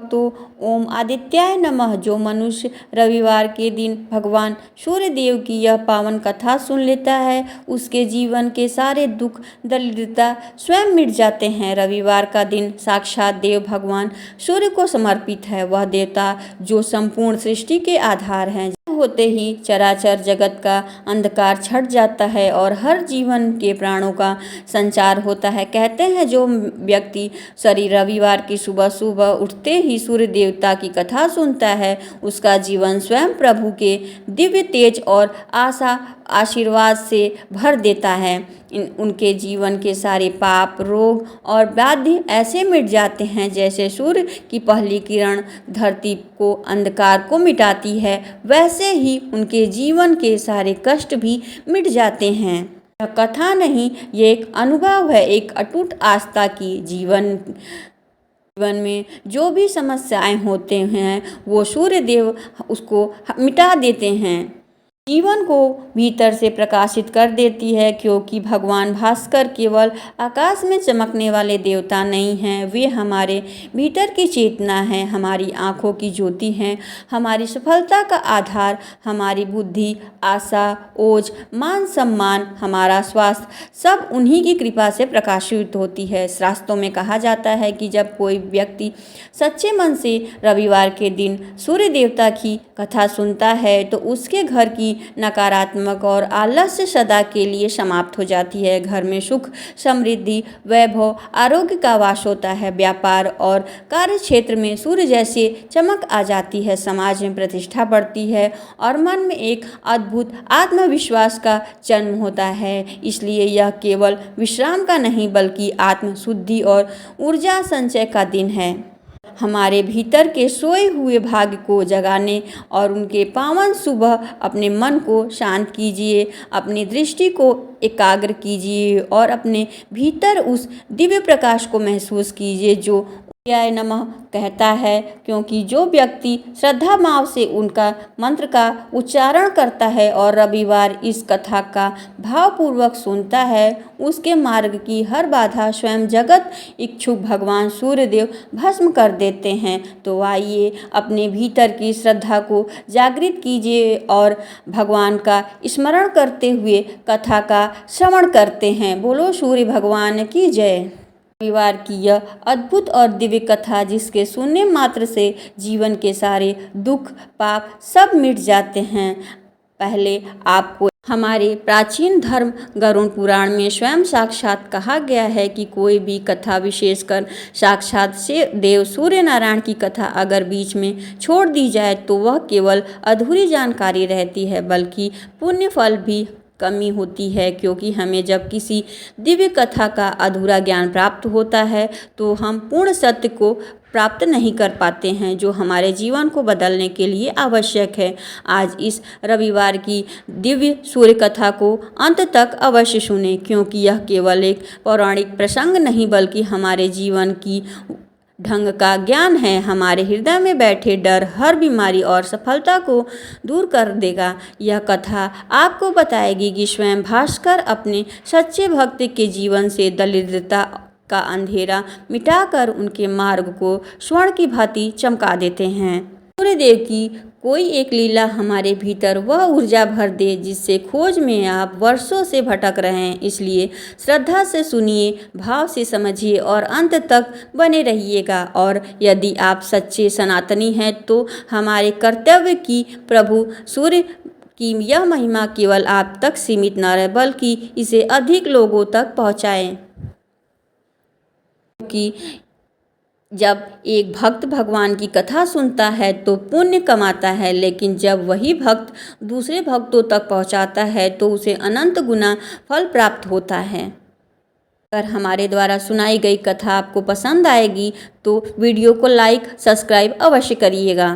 भक्तों, ओम आदित्याय नमः। जो मनुष्य रविवार के दिन भगवान सूर्य देव की यह पावन कथा सुन लेता है, उसके जीवन के सारे दुख दरिद्रता स्वयं मिट जाते हैं। रविवार का दिन साक्षात देव भगवान सूर्य को समर्पित है। वह देवता जो संपूर्ण सृष्टि के आधार हैं। होते ही चराचर जगत का अंधकार छट जाता है और हर जीवन के प्राणों का संचार होता है। कहते हैं जो व्यक्ति शरीर रविवार की सुबह सुबह उठते ही सूर्य देवता की कथा सुनता है, उसका जीवन स्वयं प्रभु के दिव्य तेज और आशीर्वाद से भर देता है। उनके जीवन के सारे पाप, रोग और व्याधि ऐसे मिट जाते हैं जैसे सूर्य की पहली किरण धरती को अंधकार को मिटाती है, वैसे ही उनके जीवन के सारे कष्ट भी मिट जाते हैं। यह कथा नहीं, ये एक अनुभव है, एक अटूट आस्था की। जीवन में जो भी समस्याएं होते हैं वो सूर्य देव उसको मिटा देते हैं, जीवन को भीतर से प्रकाशित कर देती है। क्योंकि भगवान भास्कर केवल आकाश में चमकने वाले देवता नहीं हैं, वे हमारे भीतर की चेतना है, हमारी आँखों की ज्योति हैं, हमारी सफलता का आधार, हमारी बुद्धि, आशा, ओज, मान सम्मान, हमारा स्वास्थ्य सब उन्हीं की कृपा से प्रकाशित होती है। शास्त्रों में कहा जाता है कि जब कोई व्यक्ति सच्चे मन से रविवार के दिन सूर्य देवता की कथा सुनता है तो उसके घर की नकारात्मक और आलस्य सदा के लिए समाप्त हो जाती है। घर में सुख, समृद्धि, वैभव, आरोग्य का वास होता है। व्यापार और कार्य क्षेत्र में सूर्य जैसे चमक आ जाती है। समाज में प्रतिष्ठा बढ़ती है और मन में एक अद्भुत आत्मविश्वास का जन्म होता है। इसलिए यह केवल विश्राम का नहीं बल्कि आत्म शुद्धि और ऊर्जा संचय का दिन है। हमारे भीतर के सोए हुए भाग्य को जगाने और उनके पावन सुबह अपने मन को शांत कीजिए, अपनी दृष्टि को एकाग्र कीजिए और अपने भीतर उस दिव्य प्रकाश को महसूस कीजिए जो आय नमः कहता है। क्योंकि जो व्यक्ति श्रद्धा भाव से उनका मंत्र का उच्चारण करता है और रविवार इस कथा का भावपूर्वक सुनता है, उसके मार्ग की हर बाधा स्वयं जगत इच्छुक भगवान सूर्यदेव भस्म कर देते हैं। तो आइए अपने भीतर की श्रद्धा को जागृत कीजिए और भगवान का स्मरण करते हुए कथा का श्रवण करते हैं। बोलो सूर्य भगवान की जय। रविवार की यह अद्भुत और दिव्य कथा जिसके सुनने मात्र से जीवन के सारे दुख पाप सब मिट जाते हैं। पहले आपको हमारे प्राचीन धर्म गरुड़ पुराण में स्वयं साक्षात कहा गया है कि कोई भी कथा, विशेषकर साक्षात से देव सूर्य नारायण की कथा अगर बीच में छोड़ दी जाए तो वह केवल अधूरी जानकारी रहती है, बल्कि पुण्य फल भी कमी होती है। क्योंकि हमें जब किसी दिव्य कथा का अधूरा ज्ञान प्राप्त होता है तो हम पूर्ण सत्य को प्राप्त नहीं कर पाते हैं जो हमारे जीवन को बदलने के लिए आवश्यक है। आज इस रविवार की दिव्य सूर्य कथा को अंत तक अवश्य सुने, क्योंकि यह केवल एक पौराणिक प्रसंग नहीं बल्कि हमारे जीवन की ढंग का ज्ञान है। हमारे हृदय में बैठे डर, हर बीमारी और सफलता को दूर कर देगा। यह कथा आपको बताएगी कि स्वयं भास्कर अपने सच्चे भक्त के जीवन से दरिद्रता का अंधेरा मिटाकर उनके मार्ग को स्वर्ण की भांति चमका देते हैं। सूर्यदेव की कोई एक लीला हमारे भीतर वह ऊर्जा भर दे जिससे खोज में आप वर्षों से भटक रहे हैं। इसलिए श्रद्धा से सुनिए, भाव से समझिए और अंत तक बने रहिएगा। और यदि आप सच्चे सनातनी हैं तो हमारे कर्तव्य की प्रभु सूर्य की यह महिमा केवल आप तक सीमित न रहे बल्कि इसे अधिक लोगों तक पहुँचाएँ। कि जब एक भक्त भगवान की कथा सुनता है तो पुण्य कमाता है, लेकिन जब वही भक्त दूसरे भक्तों तक पहुंचाता है तो उसे अनंत गुना फल प्राप्त होता है। अगर हमारे द्वारा सुनाई गई कथा आपको पसंद आएगी तो वीडियो को लाइक, सब्सक्राइब अवश्य करिएगा।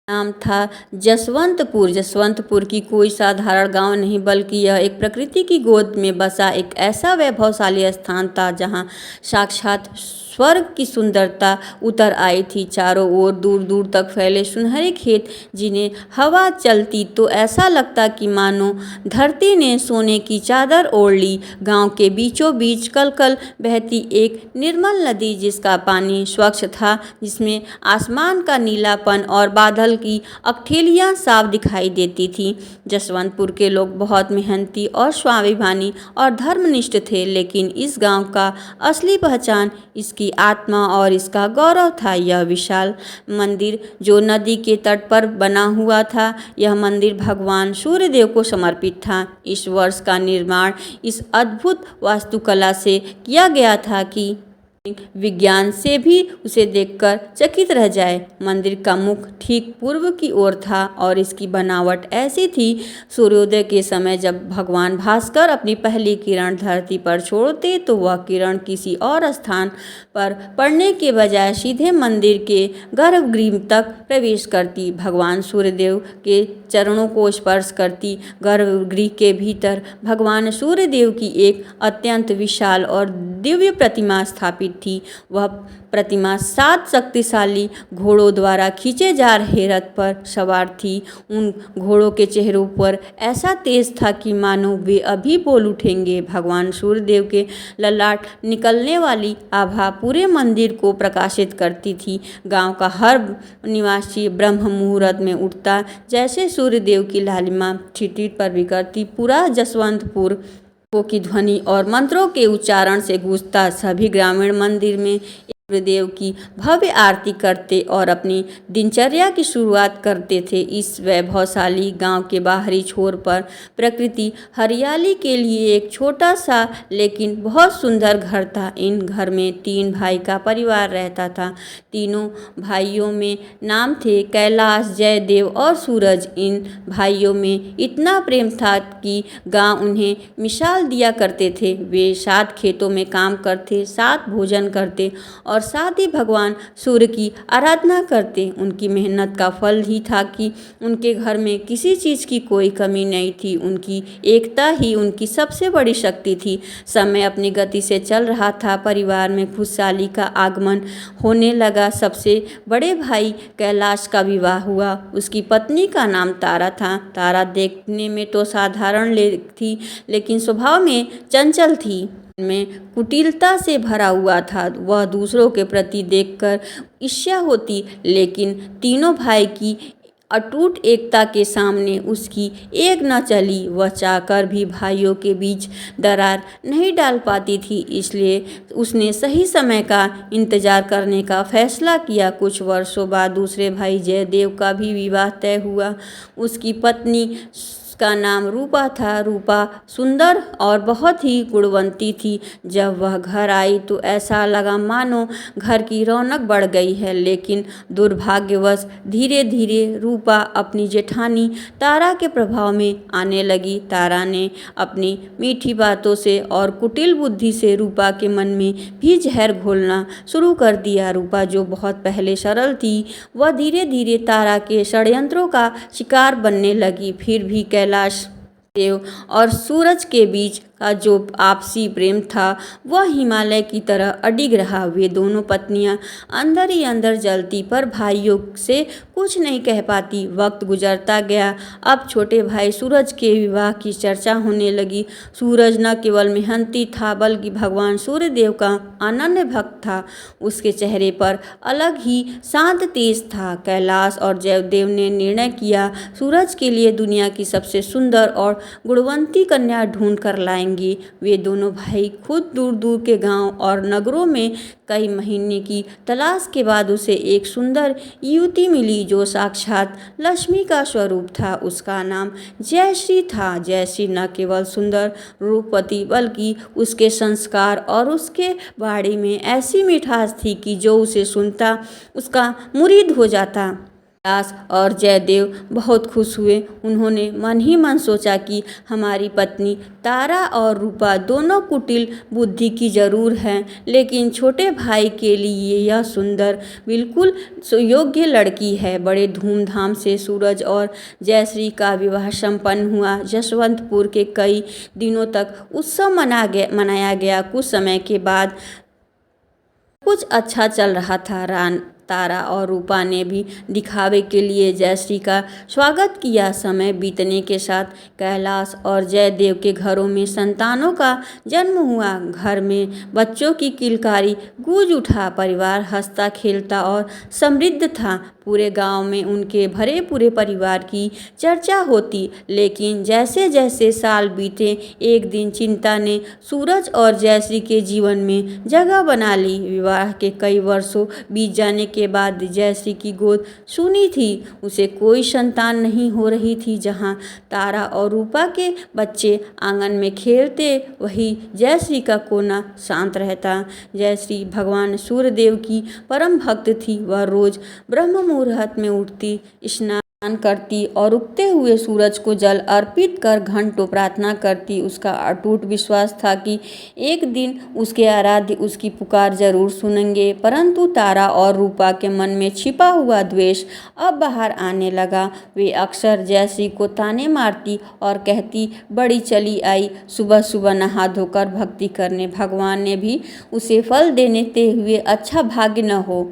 नाम था जसवंतपुर। जसवंतपुर की कोई साधारण गांव नहीं बल्कि यह एक प्रकृति की गोद में बसा एक ऐसा वैभवशाली स्थान था जहां साक्षात स्वर्ग की सुंदरता उतर आई थी। चारों ओर दूर दूर तक फैले सुनहरे खेत, जिन्हें हवा चलती तो ऐसा लगता कि मानो धरती ने सोने की चादर ओढ़ ली। गांव के बीचों बीच कल कल बहती एक निर्मल नदी, जिसका पानी स्वच्छ था, जिसमें आसमान का नीलापन और बादल की अकठेलियाँ साफ दिखाई देती थी। जसवंतपुर के लोग बहुत मेहनती और स्वाभिमानी और धर्मनिष्ठ थे, लेकिन इस गांव का असली पहचान इसकी आत्मा और इसका गौरव था। यह विशाल मंदिर जो नदी के तट पर बना हुआ था, यह मंदिर भगवान सूर्यदेव को समर्पित था। इस वर्ष का निर्माण इस अद्भुत वास्तुकला से किया गया था कि विज्ञान से भी उसे देखकर चकित रह जाए। मंदिर का मुख ठीक पूर्व की ओर था और इसकी बनावट ऐसी थी, सूर्योदय के समय जब भगवान भास्कर अपनी पहली किरण धरती पर छोड़ते तो वह किरण किसी और स्थान पर पड़ने के बजाय सीधे मंदिर के गर्भगृह तक प्रवेश करती, भगवान सूर्यदेव के चरणों को स्पर्श करती। गर्भगृह के भीतर भगवान सूर्यदेव की एक अत्यंत विशाल और दिव्य प्रतिमा स्थापित थी। वह प्रतिमा 7 शक्तिशाली घोड़ों द्वारा खींचे जा रहे रथ पर सवार थी। उन घोड़ों के चेहरों पर ऐसा तेज था कि मानो वे अभी बोल उठेंगे। भगवान सूर्यदेव के ललाट निकलने वाली आभा पूरे मंदिर को प्रकाशित करती थी। गांव का हर निवासी ब्रह्म मुहूर्त में उठता, जैसे सूर्यदेव की लालिमा छिटी पर बिखरती। पूरा जसवंतपुर की ध्वनि और मंत्रों के उच्चारण से गूंजता। सभी ग्रामीण मंदिर में सूर्यदेव की भव्य आरती करते और अपनी दिनचर्या की शुरुआत करते थे। इस वैभवशाली गांव के बाहरी छोर पर प्रकृति हरियाली के लिए एक छोटा सा लेकिन बहुत सुंदर घर था। इन घर में 3 भाई का परिवार रहता था। तीनों भाइयों में नाम थे कैलाश, जयदेव और सूरज। इन भाइयों में इतना प्रेम था कि गांव उन्हें मिसाल दिया करते थे। वे साथ खेतों में काम करते, साथ भोजन करते और साथ ही भगवान सूर्य की आराधना करते। उनकी मेहनत का फल ही था कि उनके घर में किसी चीज़ की कोई कमी नहीं थी। उनकी एकता ही उनकी सबसे बड़ी शक्ति थी। समय अपनी गति से चल रहा था। परिवार में खुशहाली का आगमन होने लगा। सबसे बड़े भाई कैलाश का विवाह हुआ। उसकी पत्नी का नाम तारा था। तारा देखने में तो साधारण थी, लेकिन स्वभाव में चंचल थी, में कुटिलता से भरा हुआ था। वह दूसरों के प्रति देखकर ईर्ष्या होती, लेकिन तीनों भाई की अटूट एकता के सामने उसकी एक न चली। वह चाहकर भी भाइयों के बीच दरार नहीं डाल पाती थी, इसलिए उसने सही समय का इंतजार करने का फैसला किया। कुछ वर्षों बाद दूसरे भाई जयदेव का भी विवाह तय हुआ। उसकी पत्नी का नाम रूपा था। रूपा सुंदर और बहुत ही गुणवंती थी। जब वह घर आई तो ऐसा लगा मानो घर की रौनक बढ़ गई है, लेकिन दुर्भाग्यवश धीरे धीरे रूपा अपनी जेठानी तारा के प्रभाव में आने लगी। तारा ने अपनी मीठी बातों से और कुटिल बुद्धि से रूपा के मन में भी जहर घोलना शुरू कर दिया। रूपा जो बहुत पहले सरल थी, वह धीरे धीरे तारा के षड्यंत्रों का शिकार बनने लगी। फिर भी कैलाश देव और सूरज के बीच का जो आपसी प्रेम था वह हिमालय की तरह अडिग रहा। वे दोनों पत्नियां अंदर ही अंदर जलती, पर भाइयों से कुछ नहीं कह पाती। वक्त गुजरता गया। अब छोटे भाई सूरज के विवाह की चर्चा होने लगी। सूरज न केवल मेहनती था, बल्कि भगवान सूर्यदेव का अनन्य भक्त था। उसके चेहरे पर अलग ही शांत तेज था। कैलाश और जयदेव ने निर्णय किया, सूरज के लिए दुनिया की सबसे सुंदर और गुणवंती कन्या ढूंढ कर लाएंगे। वे दोनों भाई खुद दूर दूर के गांव और नगरों में कई महीने की तलाश के बाद उसे एक सुंदर युवती मिली जो साक्षात लक्ष्मी का स्वरूप था। उसका नाम जयश्री था। जयश्री न केवल सुंदर रूपवती, बल्कि उसके संस्कार और उसके बारे में ऐसी मिठास थी कि जो उसे सुनता उसका मुरीद हो जाता। कैलाश और जयदेव बहुत खुश हुए। उन्होंने मन ही मन सोचा कि हमारी पत्नी तारा और रूपा दोनों कुटिल बुद्धि की जरूर हैं, लेकिन छोटे भाई के लिए यह सुंदर बिल्कुल योग्य लड़की है। बड़े धूमधाम से सूरज और जयश्री का विवाह संपन्न हुआ। जसवंतपुर के कई दिनों तक उत्सव मनाया गया। कुछ समय के बाद कुछ अच्छा चल रहा था। तारा और रूपा ने भी दिखावे के लिए जयश्री का स्वागत किया। समय बीतने के साथ कैलाश और जयदेव के घरों में संतानों का जन्म हुआ। घर में बच्चों की किलकारी गूंज उठा। परिवार हंसता खेलता और समृद्ध था। पूरे गांव में उनके भरे पूरे परिवार की चर्चा होती। लेकिन जैसे जैसे साल बीते, एक दिन चिंता ने सूरज और जयश्री के जीवन में जगह बना ली। विवाह के कई वर्षों बीत जाने के बाद जयश्री की गोद सूनी थी। उसे कोई संतान नहीं हो रही थी। जहां तारा और रूपा के बच्चे आंगन में खेलते, वही जयश्री का कोना शांत रहता। जयश्री भगवान सूर्यदेव की परम भक्त थी। वह रोज ब्रह्म मुहूर्त में उठती, स्नान करती और उगते हुए सूरज को जल अर्पित कर घंटों प्रार्थना करती। उसका अटूट विश्वास था कि एक दिन उसके आराध्य उसकी पुकार जरूर सुनेंगे। परंतु तारा और रूपा के मन में छिपा हुआ द्वेष अब बाहर आने लगा। वे अक्सर जयश्री को ताने मारती और कहती, बड़ी चली आई, सुबह सुबह नहा धोकर भक्ति करने। भगवान ने भी उसे फल देते हुए अच्छा भाग्य न हो।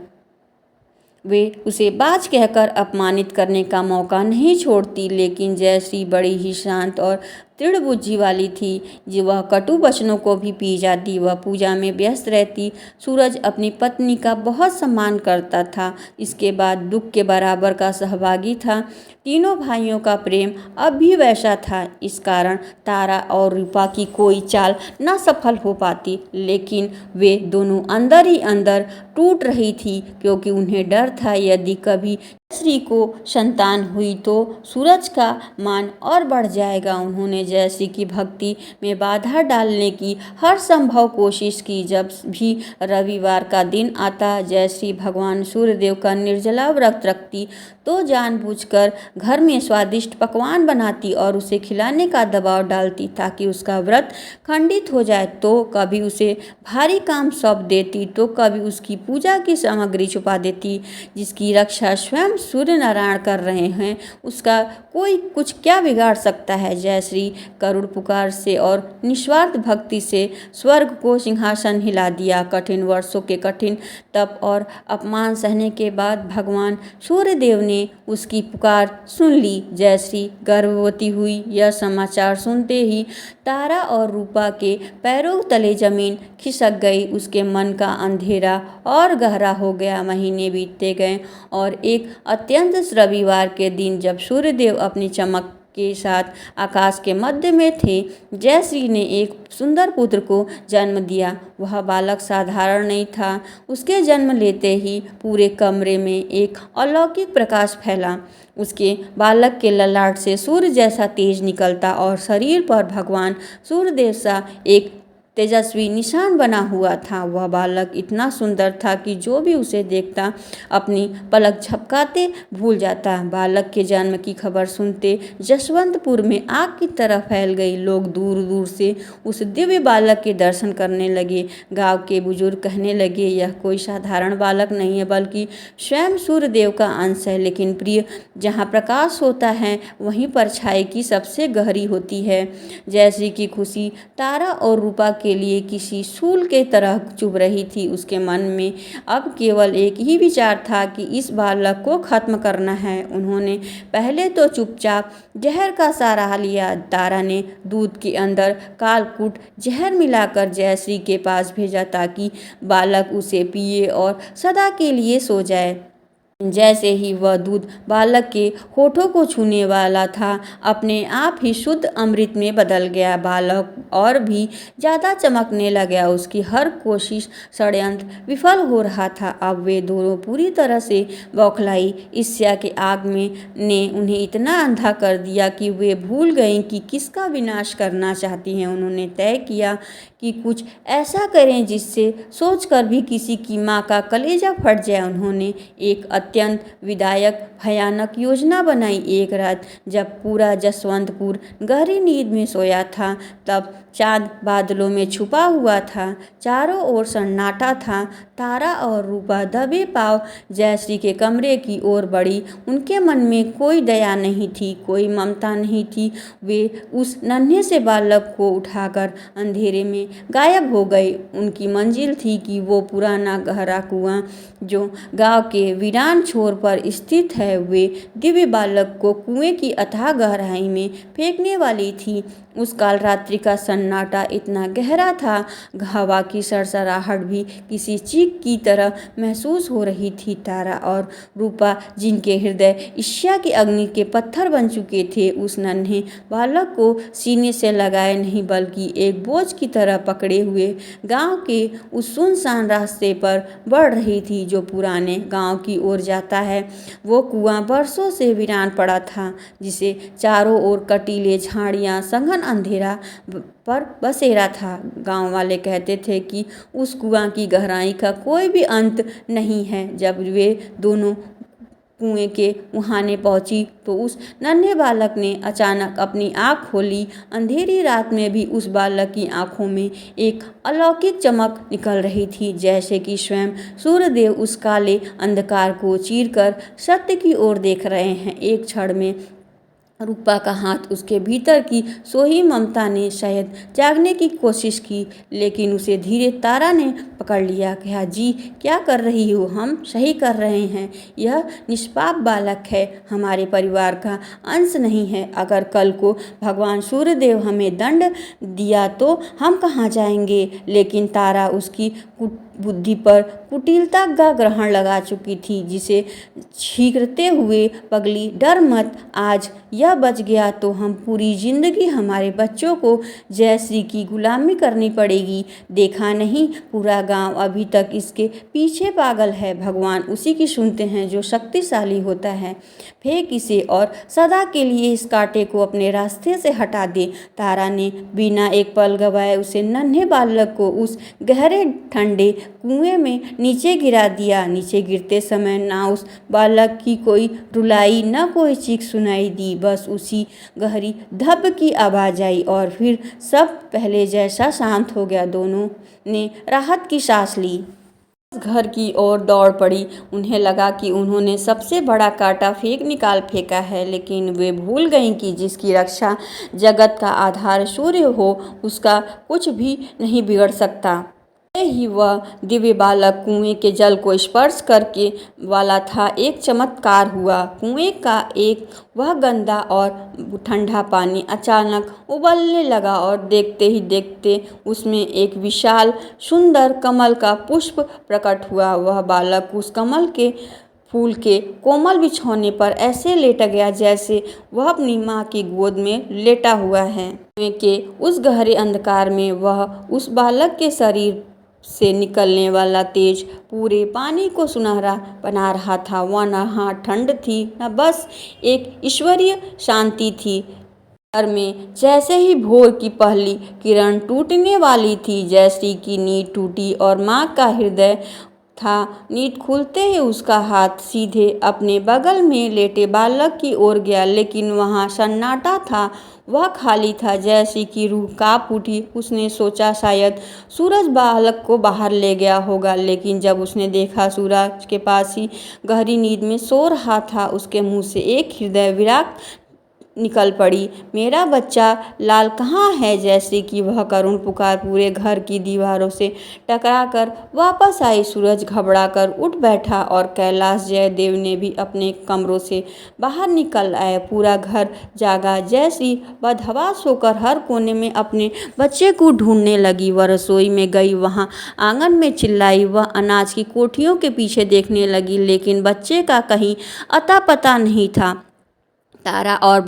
वे उसे बाज कहकर अपमानित करने का मौका नहीं छोड़ती। लेकिन जयश्री बड़ी ही शांत और दृढ़ बुद्धि वाली थी। जो वह कटु वचनों को भी पी जाती। वह पूजा में व्यस्त रहती। सूरज अपनी पत्नी का बहुत सम्मान करता था। इसके बाद दुख के बराबर का सहभागी था। तीनों भाइयों का प्रेम अब भी वैसा था। इस कारण तारा और रूपा की कोई चाल न सफल हो पाती। लेकिन वे दोनों अंदर ही अंदर टूट रही थी, क्योंकि उन्हें डर था यदि कभी जयश्री को संतान हुई तो सूरज का मान और बढ़ जाएगा। उन्होंने जयश्री की भक्ति में बाधा डालने की हर संभव कोशिश की। जब भी रविवार का दिन आता, जयश्री भगवान सूर्यदेव का निर्जला व्रत रखती तो जानबूझकर घर में स्वादिष्ट पकवान बनाती और उसे खिलाने का दबाव डालती ताकि उसका व्रत खंडित हो जाए। तो कभी उसे भारी काम सौंप देती तो कभी उसकी पूजा की सामग्री छुपा देती। जिसकी रक्षा स्वयं सूर्य नारायण कर रहे हैं, उसका कोई कुछ क्या बिगाड़ सकता है। जयश्री करुण पुकार से और निस्वार्थ भक्ति से स्वर्ग को सिंहासन हिला दिया। कठिन वर्षों के कठिन तप और अपमान सहने के बाद भगवान सूर्यदेव ने उसकी पुकार सुन ली। जयश्री गर्भवती हुई। यह समाचार सुनते ही तारा और रूपा के पैरों तले जमीन खिसक गई। उसके मन का अंधेरा और गहरा हो गया। महीने बीतते गए और एक अत्यंत रविवार के दिन, जब सूर्यदेव अपनी चमक के साथ आकाश के मध्य में थे, जयश्री ने एक सुंदर पुत्र को जन्म दिया। वह बालक साधारण नहीं था। उसके जन्म लेते ही पूरे कमरे में एक अलौकिक प्रकाश फैला। उसके बालक के ललाट से सूर्य जैसा तेज निकलता और शरीर पर भगवान सूर्यदेव सा एक तेजस्वी निशान बना हुआ था। वह बालक इतना सुंदर था कि जो भी उसे देखता अपनी पलक झपकाते भूल जाता। बालक के जन्म की खबर सुनते जसवंतपुर में आग की तरह फैल गई। लोग दूर दूर से उस दिव्य बालक के दर्शन करने लगे। गांव के बुजुर्ग कहने लगे, यह कोई साधारण बालक नहीं है, बल्कि स्वयं सूर्यदेव का अंश है। लेकिन प्रिय, जहाँ प्रकाश होता है वहीं परछाई की सबसे गहरी होती है। जयश्री की खुशी तारा और रूपा के लिए किसी सूल के तरह चुभ रही थी। उसके मन में अब केवल एक ही विचार था कि इस बालक को खत्म करना है। उन्होंने पहले तो चुपचाप जहर का सहारा लिया। तारा ने दूध के अंदर कालकूट जहर मिलाकर जयश्री के पास भेजा ताकि बालक उसे पिए और सदा के लिए सो जाए। जैसे ही वह दूध बालक के होठों को छूने वाला था, अपने आप ही शुद्ध अमृत में बदल गया। बालक और भी ज़्यादा चमकने लगा। उसकी हर कोशिश षड्यंत्र विफल हो रहा था। अब वे दोनों पूरी तरह से बौखलाई। ईर्ष्या के आग में ने उन्हें इतना अंधा कर दिया कि वे भूल गईं कि किसका विनाश करना चाहती हैं। उन्होंने तय किया कि कुछ ऐसा करें जिससे सोचकर भी किसी की माँ का कलेजा फट जाए। उन्होंने एक अत्यंत विधायक भयानक योजना बनाई। एक रात जब पूरा जसवंतपुर गहरी नींद में सोया था, तब चाँद बादलों में छुपा हुआ था। चारों ओर सन्नाटा था। तारा और रूपा दबे पांव जयश्री के कमरे की ओर बढ़ी। उनके मन में कोई दया नहीं थी, कोई ममता नहीं थी। वे उस नन्हे से बालक को उठाकर अंधेरे में गायब हो गए। उनकी मंजिल थी कि वो पुराना गहरा कुआं जो गांव के वीरान छोर पर स्थित है। वे दिव्य बालक को कुएं की अथाह गहराई में फेंकने वाली थी। उस काल रात्रि का सन्नाटा इतना गहरा था, हवा की सरसराहट भी किसी चीख की तरह महसूस हो रही थी। तारा और रूपा, जिनके हृदय ईर्ष्या की अग्नि के पत्थर बन चुके थे, उस नन्हे बालक को सीने से लगाए नहीं बल्कि एक बोझ की तरह पकड़े हुए गांव के उस सुनसान रास्ते पर बढ़ रही थी जो पुराने गांव की ओर जाता है। वो कुआं बरसों से वीरान पड़ा था, जिसे चारों ओर कटीले झाड़ियां, सघन अंधेरा पर बसेरा था। गांव वाले कहते थे कि उस कुआं की गहराई का कोई भी अंत नहीं है। जब वे दोनों कुएं के मुहाने पहुंची तो उस नन्हे बालक ने अचानक अपनी आंख खोली। अंधेरी रात में भी उस बालक की आंखों में एक अलौकिक चमक निकल रही थी, जैसे कि स्वयं सूर्यदेव उस काले अंधकार को चीरकर सत्य की ओर देख रहे हैं। एक क्षण में रूपा का हाथ उसके भीतर की सोही ममता ने शायद जागने की कोशिश की, लेकिन उसे धीरे तारा ने पकड़ लिया। कहा, जी क्या कर रही हो? हम सही कर रहे हैं। यह निष्पाप बालक है, हमारे परिवार का अंश नहीं है। अगर कल को भगवान सूर्यदेव हमें दंड दिया तो हम कहाँ जाएंगे? लेकिन तारा उसकी बुद्धि पर कुटिलता का ग्रहण लगा चुकी थी, जिसे छींकते हुए पगली, डर मत। आज यह बच गया तो हम पूरी जिंदगी हमारे बच्चों को जयश्री की गुलामी करनी पड़ेगी। देखा नहीं, पूरा गांव अभी तक इसके पीछे पागल है। भगवान उसी की सुनते हैं जो शक्तिशाली होता है। फेंक इसे और सदा के लिए इस कांटे को अपने रास्ते से हटा दे। तारा ने बिना एक पल गवाए उसे नन्हे बालक को उस गहरे ठंडे कुएं में नीचे गिरा दिया। नीचे गिरते समय ना उस बालक की कोई रुलाई, न कोई चीख सुनाई दी, बस उसी गहरी धब की आवाज आई और फिर सब पहले जैसा शांत हो गया। दोनों ने राहत की सांस ली। घर की ओर दौड़ पड़ी। उन्हें लगा कि उन्होंने सबसे बड़ा कांटा निकाल फेंका है, लेकिन वे भूल गईं कि जिसकी रक्षा जगत का आधार सूर्य हो, उसका कुछ भी नहीं बिगड़ सकता। ही वह दिव्य बालक कुएं के जल को स्पर्श करके वाला था। एक चमत्कार हुआ। कुएं का एक वह गंदा और ठंडा पानी अचानक उबलने लगा और देखते ही देखते उसमें एक विशाल सुंदर कमल का पुष्प प्रकट हुआ। वह बालक उस कमल के फूल के कोमल बिछौने पर ऐसे लेट गया जैसे वह अपनी माँ की गोद में लेटा हुआ है। कुएं के उस गहरे अंधकार में वह उस बालक के शरीर से निकलने वाला तेज पूरे पानी को सुनहरा बना रहा था। वह न ठंड थी, न बस एक ईश्वरीय शांति थी। घर में जैसे ही भोर की पहली किरण टूटने वाली थी, जयश्री की नींद टूटी और माँ का हृदय था। नींद खुलते ही उसका हाथ सीधे अपने बगल में लेटे बालक की ओर गया, लेकिन वहाँ सन्नाटा था। वह खाली था। जयश्री की रूह कांप उठी। उसने सोचा शायद सूरज बालक को बाहर ले गया होगा, लेकिन जब उसने देखा सूरज के पास ही गहरी नींद में सो रहा था, उसके मुंह से एक हृदय विराग निकल पड़ी। मेरा बच्चा लाल कहाँ है? जयश्री की वह करुण पुकार पूरे घर की दीवारों से टकराकर वापस आई। सूरज घबराकर उठ बैठा और कैलाश जयदेव ने भी अपने कमरों से बाहर निकल आए। पूरा घर जागा। जयश्री बदहवास होकर हर कोने में अपने बच्चे को ढूंढने लगी। वह रसोई में गई, वहाँ आंगन में चिल्लाई, वह अनाज की कोठियों के पीछे देखने लगी, लेकिन बच्चे का कहीं अता पता नहीं था। तारा और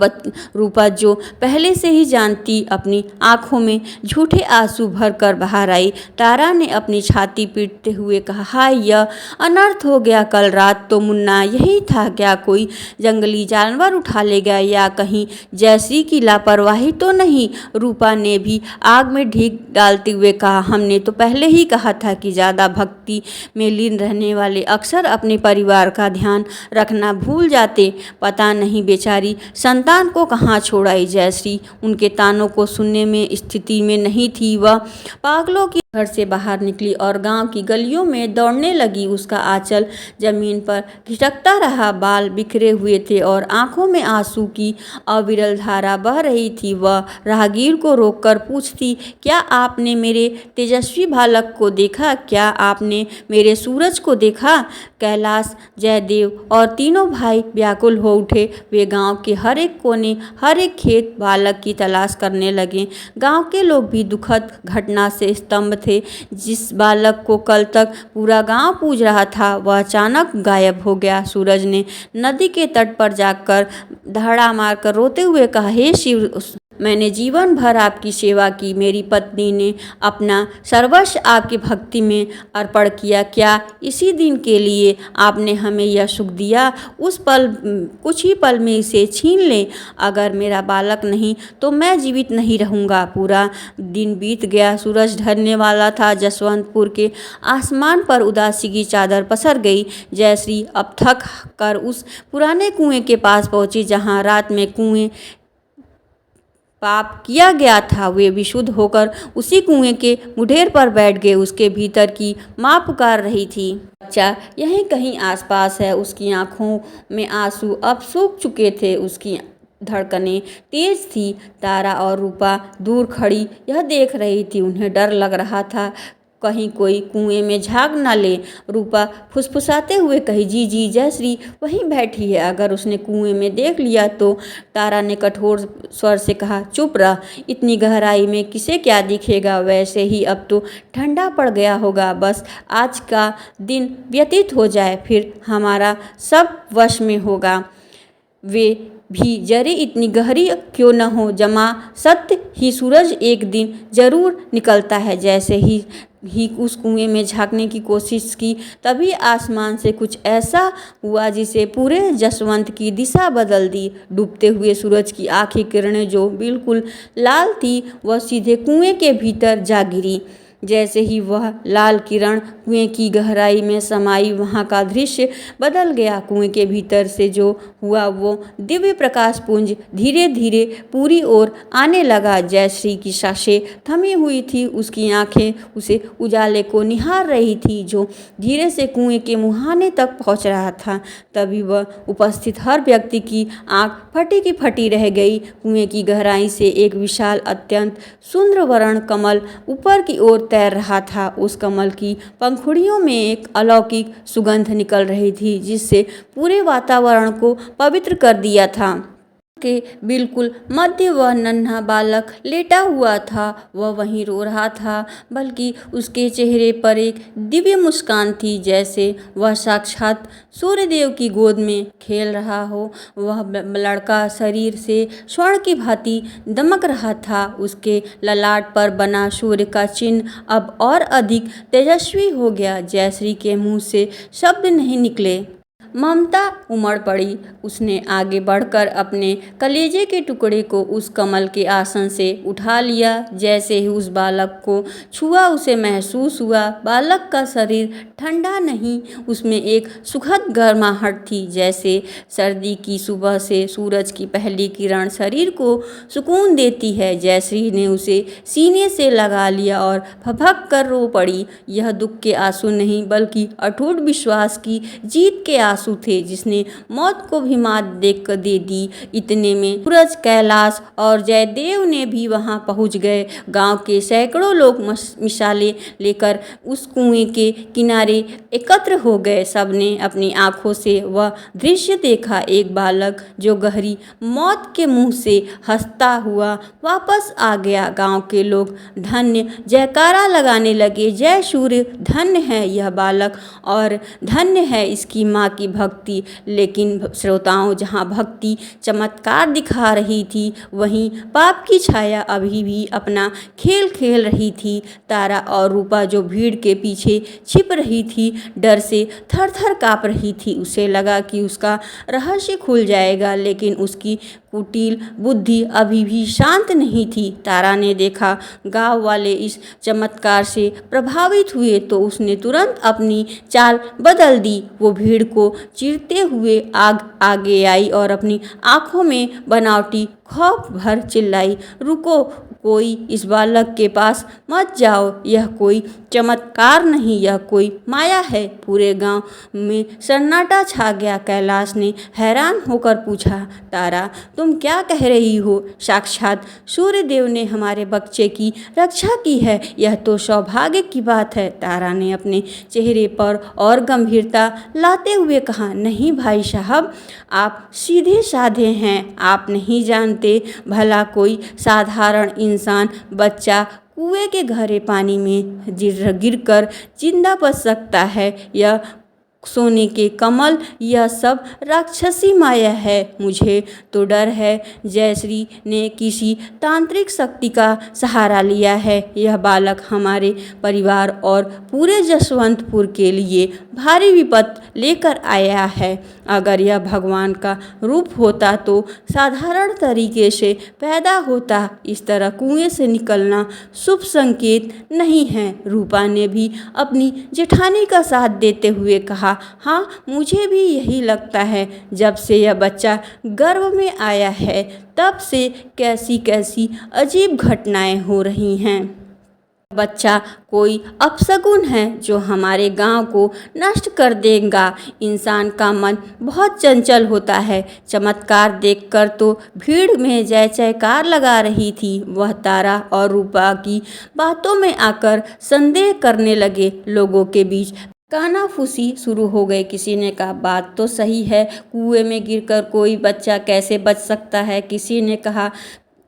रूपा, जो पहले से ही जानती, अपनी आंखों में झूठे आंसू भरकर बाहर आई। तारा ने अपनी छाती पीटते हुए कहा, हाय, यह अनर्थ हो गया। कल रात तो मुन्ना यही था। क्या कोई जंगली जानवर उठा ले गया या कहीं जयश्री की लापरवाही तो नहीं? रूपा ने भी आग में ढीक डालते हुए कहा, हमने तो पहले ही कहा था कि ज़्यादा भक्ति में लीन रहने वाले अक्सर अपने परिवार का ध्यान रखना भूल जाते। पता नहीं बेचारी हमारी संतान को कहाँ छोड़ आई। जयश्री उनके तानों को सुनने में स्थिति में नहीं थी। वह पागलों की घर से बाहर निकली और गांव की गलियों में दौड़ने लगी। उसका आंचल जमीन पर खिसकता रहा, बाल बिखरे हुए थे और आंखों में आंसू की अविरल धारा बह रही थी। वह राहगीर को रोककर पूछती, क्या आपने मेरे तेजस्वी बालक को देखा? क्या आपने मेरे सूरज को देखा? कैलाश, जयदेव और तीनों भाई व्याकुल हो उठे। वे गांव के हर एक कोने, हर एक खेत बालक की तलाश करने लगे। गांव के लोग भी दुखद घटना से स्तंभ थे। जिस बालक को कल तक पूरा गांव पूज रहा था, वह अचानक गायब हो गया। सूरज ने नदी के तट पर जाकर धड़ा मारकर रोते हुए कहा, हे शिव, मैंने जीवन भर आपकी सेवा की। मेरी पत्नी ने अपना सर्वस्व आपकी भक्ति में अर्पण किया। क्या इसी दिन के लिए आपने हमें यह सुख दिया? उस पल, कुछ ही पल में इसे छीन ले। अगर मेरा बालक नहीं तो मैं जीवित नहीं रहूँगा। पूरा दिन बीत गया। सूरज ढलने वाला था। जसवंतपुर के आसमान पर उदासी की चादर पसर गई। जयश्री अब थक कर उस पुराने कुएं के पास पहुंची जहां रात में कुएं पाप किया गया था। वे विशुद्ध होकर उसी कुएं के मुढेर पर बैठ गए। उसके भीतर की माँ पुकार रही थी, बच्चा यहीं कहीं आसपास है। उसकी आंखों में आंसू अब सूख चुके थे। उसकी धड़कनें तेज थी। तारा और रूपा दूर खड़ी यह देख रही थी। उन्हें डर लग रहा था कहीं कोई कुएं में झाग न ले। रूपा फुसफुसाते हुए कही, जी जी, जयश्री वहीं बैठी है। अगर उसने कुएं में देख लिया तो? तारा ने कठोर स्वर से कहा, चुप रह, इतनी गहराई में किसे क्या दिखेगा? वैसे ही अब तो ठंडा पड़ गया होगा। बस आज का दिन व्यतीत हो जाए, फिर हमारा सब वश में होगा। वे भी जरे इतनी गहरी क्यों न हो, जमा सत्य ही सूरज एक दिन जरूर निकलता है। जैसे ही उस कुएं में झांकने की कोशिश की, तभी आसमान से कुछ ऐसा हुआ जिसे पूरे जसवंत की दिशा बदल दी। डूबते हुए सूरज की आखिरी किरणें जो बिल्कुल लाल थी, वह सीधे कुएं के भीतर जा गिरी। जैसे ही वह लाल किरण कुएं की गहराई में समाई, वहाँ का दृश्य बदल गया। कुएं के भीतर से जो हुआ वो दिव्य प्रकाश पुंज धीरे धीरे पूरी ओर आने लगा। जयश्री की सांसें थमी हुई थी। उसकी आंखें उसे उजाले को निहार रही थी जो धीरे से कुएं के मुहाने तक पहुंच रहा था। तभी वह उपस्थित हर व्यक्ति की आंख फटी की फटी रह गई। कुएं की गहराई से एक विशाल अत्यंत सुंदर वर्ण कमल ऊपर की ओर तैर रहा था। उस कमल की पंखुड़ियों में एक अलौकिक सुगंध निकल रही थी जिससे पूरे वातावरण को पवित्र कर दिया था। के बिल्कुल मध्य वह नन्हा बालक लेटा हुआ था। वह वहीं रो रहा था, बल्कि उसके चेहरे पर एक दिव्य मुस्कान थी, जैसे वह साक्षात सूर्यदेव की गोद में खेल रहा हो। वह लड़का शरीर से स्वर्ण की भांति दमक रहा था। उसके ललाट पर बना सूर्य का चिन्ह अब और अधिक तेजस्वी हो गया। जयश्री के मुंह से शब्द नहीं निकले। ममता उमड़ पड़ी। उसने आगे बढ़कर अपने कलेजे के टुकड़े को उस कमल के आसन से उठा लिया। जैसे ही उस बालक को छुआ, उसे महसूस हुआ बालक का शरीर ठंडा नहीं, उसमें एक सुखद गर्माहट थी। जैसे सर्दी की सुबह से सूरज की पहली किरण शरीर को सुकून देती है। जयश्री ने उसे सीने से लगा लिया और भभक कर रो पड़ी। यह दुख के आंसू नहीं, बल्कि अटूट विश्वास की जीत के आंसू थे, जिसने मौत को भी मात देकर दे दी। इतने में सूरज, कैलाश और जयदेव ने भी वहां पहुंच गए। गांव के सैकड़ों लोग मिसालें लेकर उस कुएं के किनारे एकत्र हो गए। सबने अपनी आंखों से वह दृश्य देखा। एक बालक जो गहरी मौत के मुंह से हंसता हुआ वापस आ गया। गांव के लोग धन्य जयकारा लगाने लगे। जय सूर्य, धन्य है यह बालक और धन्य है इसकी माँ की भक्ति। लेकिन श्रोताओं, जहाँ भक्ति चमत्कार दिखा रही थी, वहीं पाप की छाया अभी भी अपना खेल खेल रही थी। तारा और रूपा जो भीड़ के पीछे छिप रही थी, डर से थर थर काँप रही थी। उसे लगा कि उसका रहस्य खुल जाएगा, लेकिन उसकी कुटिल बुद्धि अभी भी शांत नहीं थी। तारा ने देखा गांव वाले इस चमत्कार से प्रभावित हुए तो उसने तुरंत अपनी चाल बदल दी। वो भीड़ को चीरते हुए आगे आई और अपनी आंखों में बनावटी खौफ भर चिल्लाई, रुको, कोई इस बालक के पास मत जाओ, यह कोई चमत्कार नहीं, यह कोई माया है। पूरे गांव में सन्नाटा छा गया। कैलाश ने हैरान होकर पूछा, तारा तुम क्या कह रही हो? साक्षात सूर्यदेव ने हमारे बच्चे की रक्षा की है, यह तो सौभाग्य की बात है। तारा ने अपने चेहरे पर और गंभीरता लाते हुए कहा, नहीं भाई साहब, आप सीधे साधे हैं, आप नहीं जानते, भला कोई साधारण इंसान बच्चा कुएं के गहरे पानी में गिरकर जिंदा बच सकता है? यह सोने के कमल, यह सब राक्षसी माया है। मुझे तो डर है जयश्री ने किसी तांत्रिक शक्ति का सहारा लिया है। यह बालक हमारे परिवार और पूरे जसवंतपुर के लिए भारी विपद लेकर आया है। अगर यह भगवान का रूप होता तो साधारण तरीके से पैदा होता। इस तरह कुएं से निकलना शुभ संकेत नहीं है। रूपा ने भी अपनी जेठानी का साथ देते हुए कहा, हाँ मुझे भी यही लगता है। जब से यह बच्चा गर्भ में आया है तब से कैसी कैसी अजीब घटनाएं हो रही हैं। बच्चा कोई अपशगुन है जो हमारे गांव को नष्ट कर देगा। इंसान का मन बहुत चंचल होता है। चमत्कार देखकर तो भीड़ में जय जयकार लगा रही थी। वह तारा और रूपा की बातों में आकर संदेह करने लगे। लोगों के बीच कानाफूसी शुरू हो गई। किसी ने कहा, बात तो सही है, कुएं में गिरकर कोई बच्चा कैसे बच सकता है? किसी ने कहा,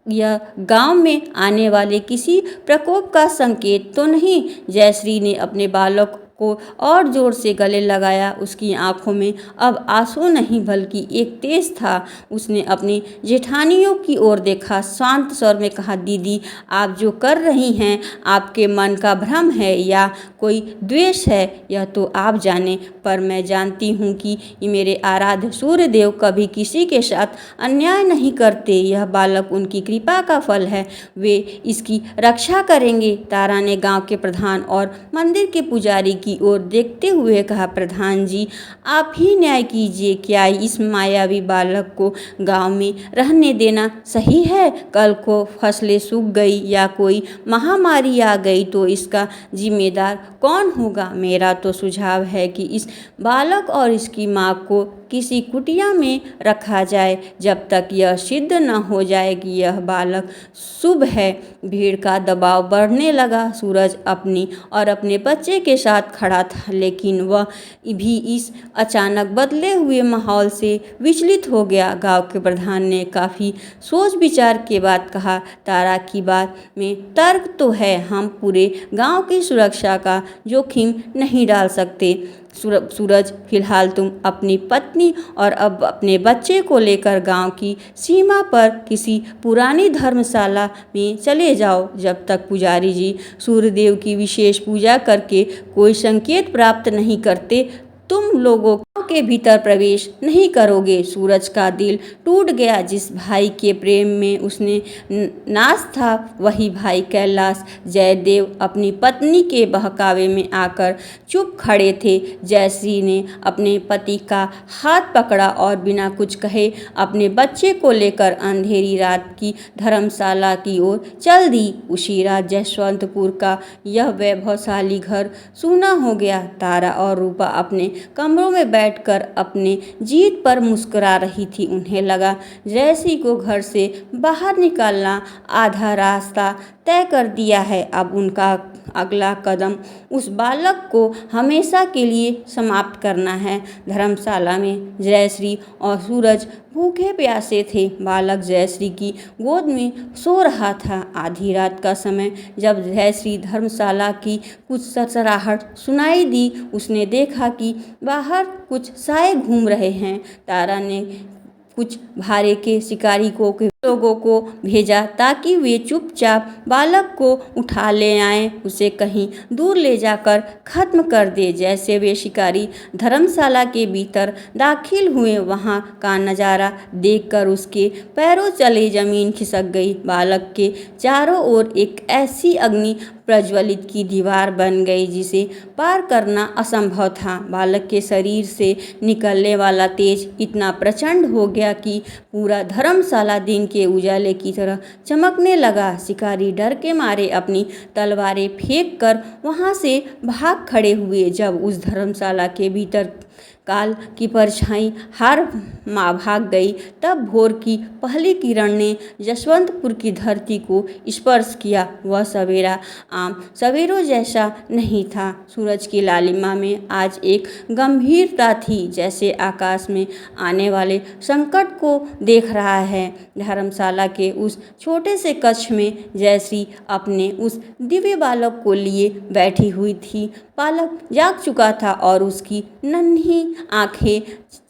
यह गांव में आने वाले किसी प्रकोप का संकेत तो नहीं? जयश्री ने अपने बालक को और जोर से गले लगाया। उसकी आंखों में अब आंसू नहीं बल्कि एक तेज था। उसने अपनी जेठानियों की ओर देखा, शांत स्वर में कहा, दीदी आप जो कर रही हैं आपके मन का भ्रम है या कोई द्वेष है, यह तो आप जाने, पर मैं जानती हूँ कि मेरे आराध्य सूर्यदेव कभी किसी के साथ अन्याय नहीं करते। यह बालक उनकी कृपा का फल है, वे इसकी रक्षा करेंगे। तारा ने गांव के प्रधान और मंदिर के पुजारी की ओर देखते हुए कहा, प्रधान जी आप ही न्याय कीजिए, क्या इस मायावी बालक को गांव में रहने देना सही है? कल को फसलें सूख गई या कोई महामारी आ गई तो इसका जिम्मेदार कौन होगा? मेरा तो सुझाव है कि इस बालक और इसकी माँ को किसी कुटिया में रखा जाए जब तक यह सिद्ध न हो जाए कि यह बालक शुभ है। भीड़ का दबाव बढ़ने लगा। सूरज अपनी और अपने बच्चे के साथ खड़ा था, लेकिन वह भी इस अचानक बदले हुए माहौल से विचलित हो गया। गांव के प्रधान ने काफ़ी सोच विचार के बाद कहा, तारा की बात में तर्क तो है, हम पूरे गांव की सुरक्षा का जोखिम नहीं डाल सकते। सूरज, फिलहाल तुम अपनी पत्नी और अब अपने बच्चे को लेकर गांव की सीमा पर किसी पुरानी धर्मशाला में चले जाओ। जब तक पुजारी जी सूर्यदेव की विशेष पूजा करके कोई संकेत प्राप्त नहीं करते, तुम लोगों के भीतर प्रवेश नहीं करोगे। सूरज का दिल टूट गया। जिस भाई के प्रेम में उसने नाश था, वही भाई कैलाश जयदेव अपनी पत्नी के बहकावे में आकर चुप खड़े थे। जयश्री ने अपने पति का हाथ पकड़ा और बिना कुछ कहे अपने बच्चे को लेकर अंधेरी रात की धर्मशाला की ओर चल दी। उसी रात जसवंतपुर का यह वैभवशाली घर सूना हो गया। तारा और रूपा अपने कमरों में बैठकर अपने जीत पर मुस्कुरा रही थी। उन्हें लगा जयश्री को घर से बाहर निकालना आधा रास्ता तय कर दिया है। अब उनका अगला कदम उस बालक को हमेशा के लिए समाप्त करना है। धर्मशाला में जयश्री और सूरज भूखे प्यासे थे। बालक जयश्री की गोद में सो रहा था। आधी रात का समय जब जयश्री धर्मशाला की कुछ सरसराहट सुनाई दी, उसने देखा कि बाहर कुछ साए घूम रहे हैं। तारा ने कुछ भारे के शिकारी को लोगों को भेजा ताकि वे चुपचाप बालक को उठा ले आएं, उसे कहीं दूर ले जाकर खत्म कर दे। जैसे वे शिकारी धर्मशाला के भीतर दाखिल हुए, वहां का नज़ारा देखकर उसके पैरों तले जमीन खिसक गई। बालक के चारों ओर एक ऐसी अग्नि प्रज्वलित की दीवार बन गई जिसे पार करना असंभव था। बालक के शरीर से निकलने वाला तेज इतना प्रचंड हो गया कि पूरा धर्मशाला दिन के उजाले की तरह चमकने लगा। शिकारी डर के मारे अपनी तलवारें फेंक कर वहां से भाग खड़े हुए। जब उस धर्मशाला के भीतर काल की परछाई हार भाग गई, तब भोर की पहली किरण ने जसवंतपुर की धरती को स्पर्श किया। वह सवेरा आम सवेरों जैसा नहीं था। सूरज की लालिमा में आज एक गंभीरता थी, जैसे आकाश में आने वाले संकट को देख रहा है। धर्मशाला के उस छोटे से कक्ष में जयश्री अपने उस दिव्य बालक को लिए बैठी हुई थी। बालक जाग चुका था और उसकी नन्ही आंखें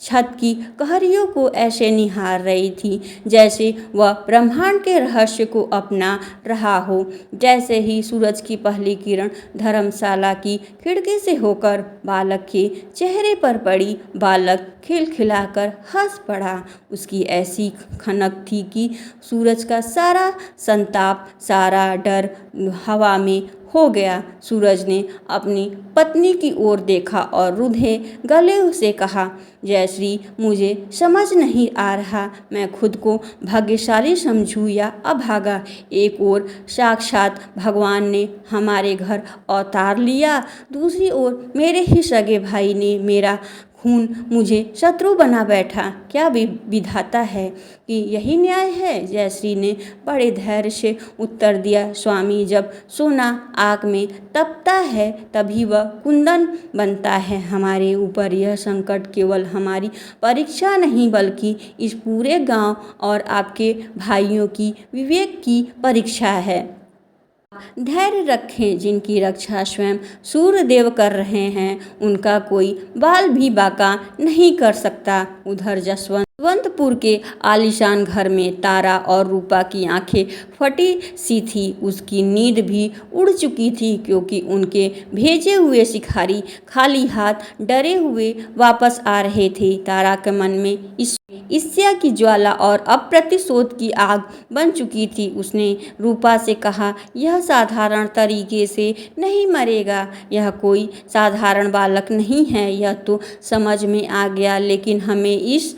छत की कहरियों को ऐसे निहार रही थी जैसे वह ब्रह्मांड के रहस्य को अपना रहा हो। जैसे ही सूरज की पहली किरण धर्मशाला की खिड़की से होकर बालक के चेहरे पर पड़ी, बालक खिलखिलाकर हंस पड़ा। उसकी ऐसी खनक थी कि सूरज का सारा संताप, सारा डर हवा में हो गया। सूरज ने अपनी पत्नी की ओर देखा और रुंधे गले से कहा, जयश्री, मुझे समझ नहीं आ रहा मैं खुद को भाग्यशाली समझूं या अभागा। एक ओर साक्षात भगवान ने हमारे घर अवतार लिया, दूसरी ओर मेरे ही सगे भाई ने मेरा खून मुझे शत्रु बना बैठा। क्या विधाता है कि यही न्याय है? जयश्री ने बड़े धैर्य से उत्तर दिया, स्वामी, जब सोना आग में तपता है तभी वह कुंदन बनता है। हमारे ऊपर यह संकट केवल हमारी परीक्षा नहीं बल्कि इस पूरे गांव और आपके भाइयों की विवेक की परीक्षा है। धैर्य रखें, जिनकी रक्षा स्वयं सूर्यदेव कर रहे हैं उनका कोई बाल भी बाका नहीं कर सकता। उधर जसवंतपुर के आलीशान घर में तारा और रूपा की आंखें फटी सी थी। उसकी नींद भी उड़ चुकी थी क्योंकि उनके भेजे हुए शिकारी खाली हाथ डरे हुए वापस आ रहे थे। तारा के मन में ईर्ष्या की ज्वाला और अप्रतिशोध की आग बन चुकी थी। उसने रूपा से कहा, यह साधारण तरीके से नहीं मरेगा, यह कोई साधारण बालक नहीं है। यह तो समझ में आ गया, लेकिन हमें इस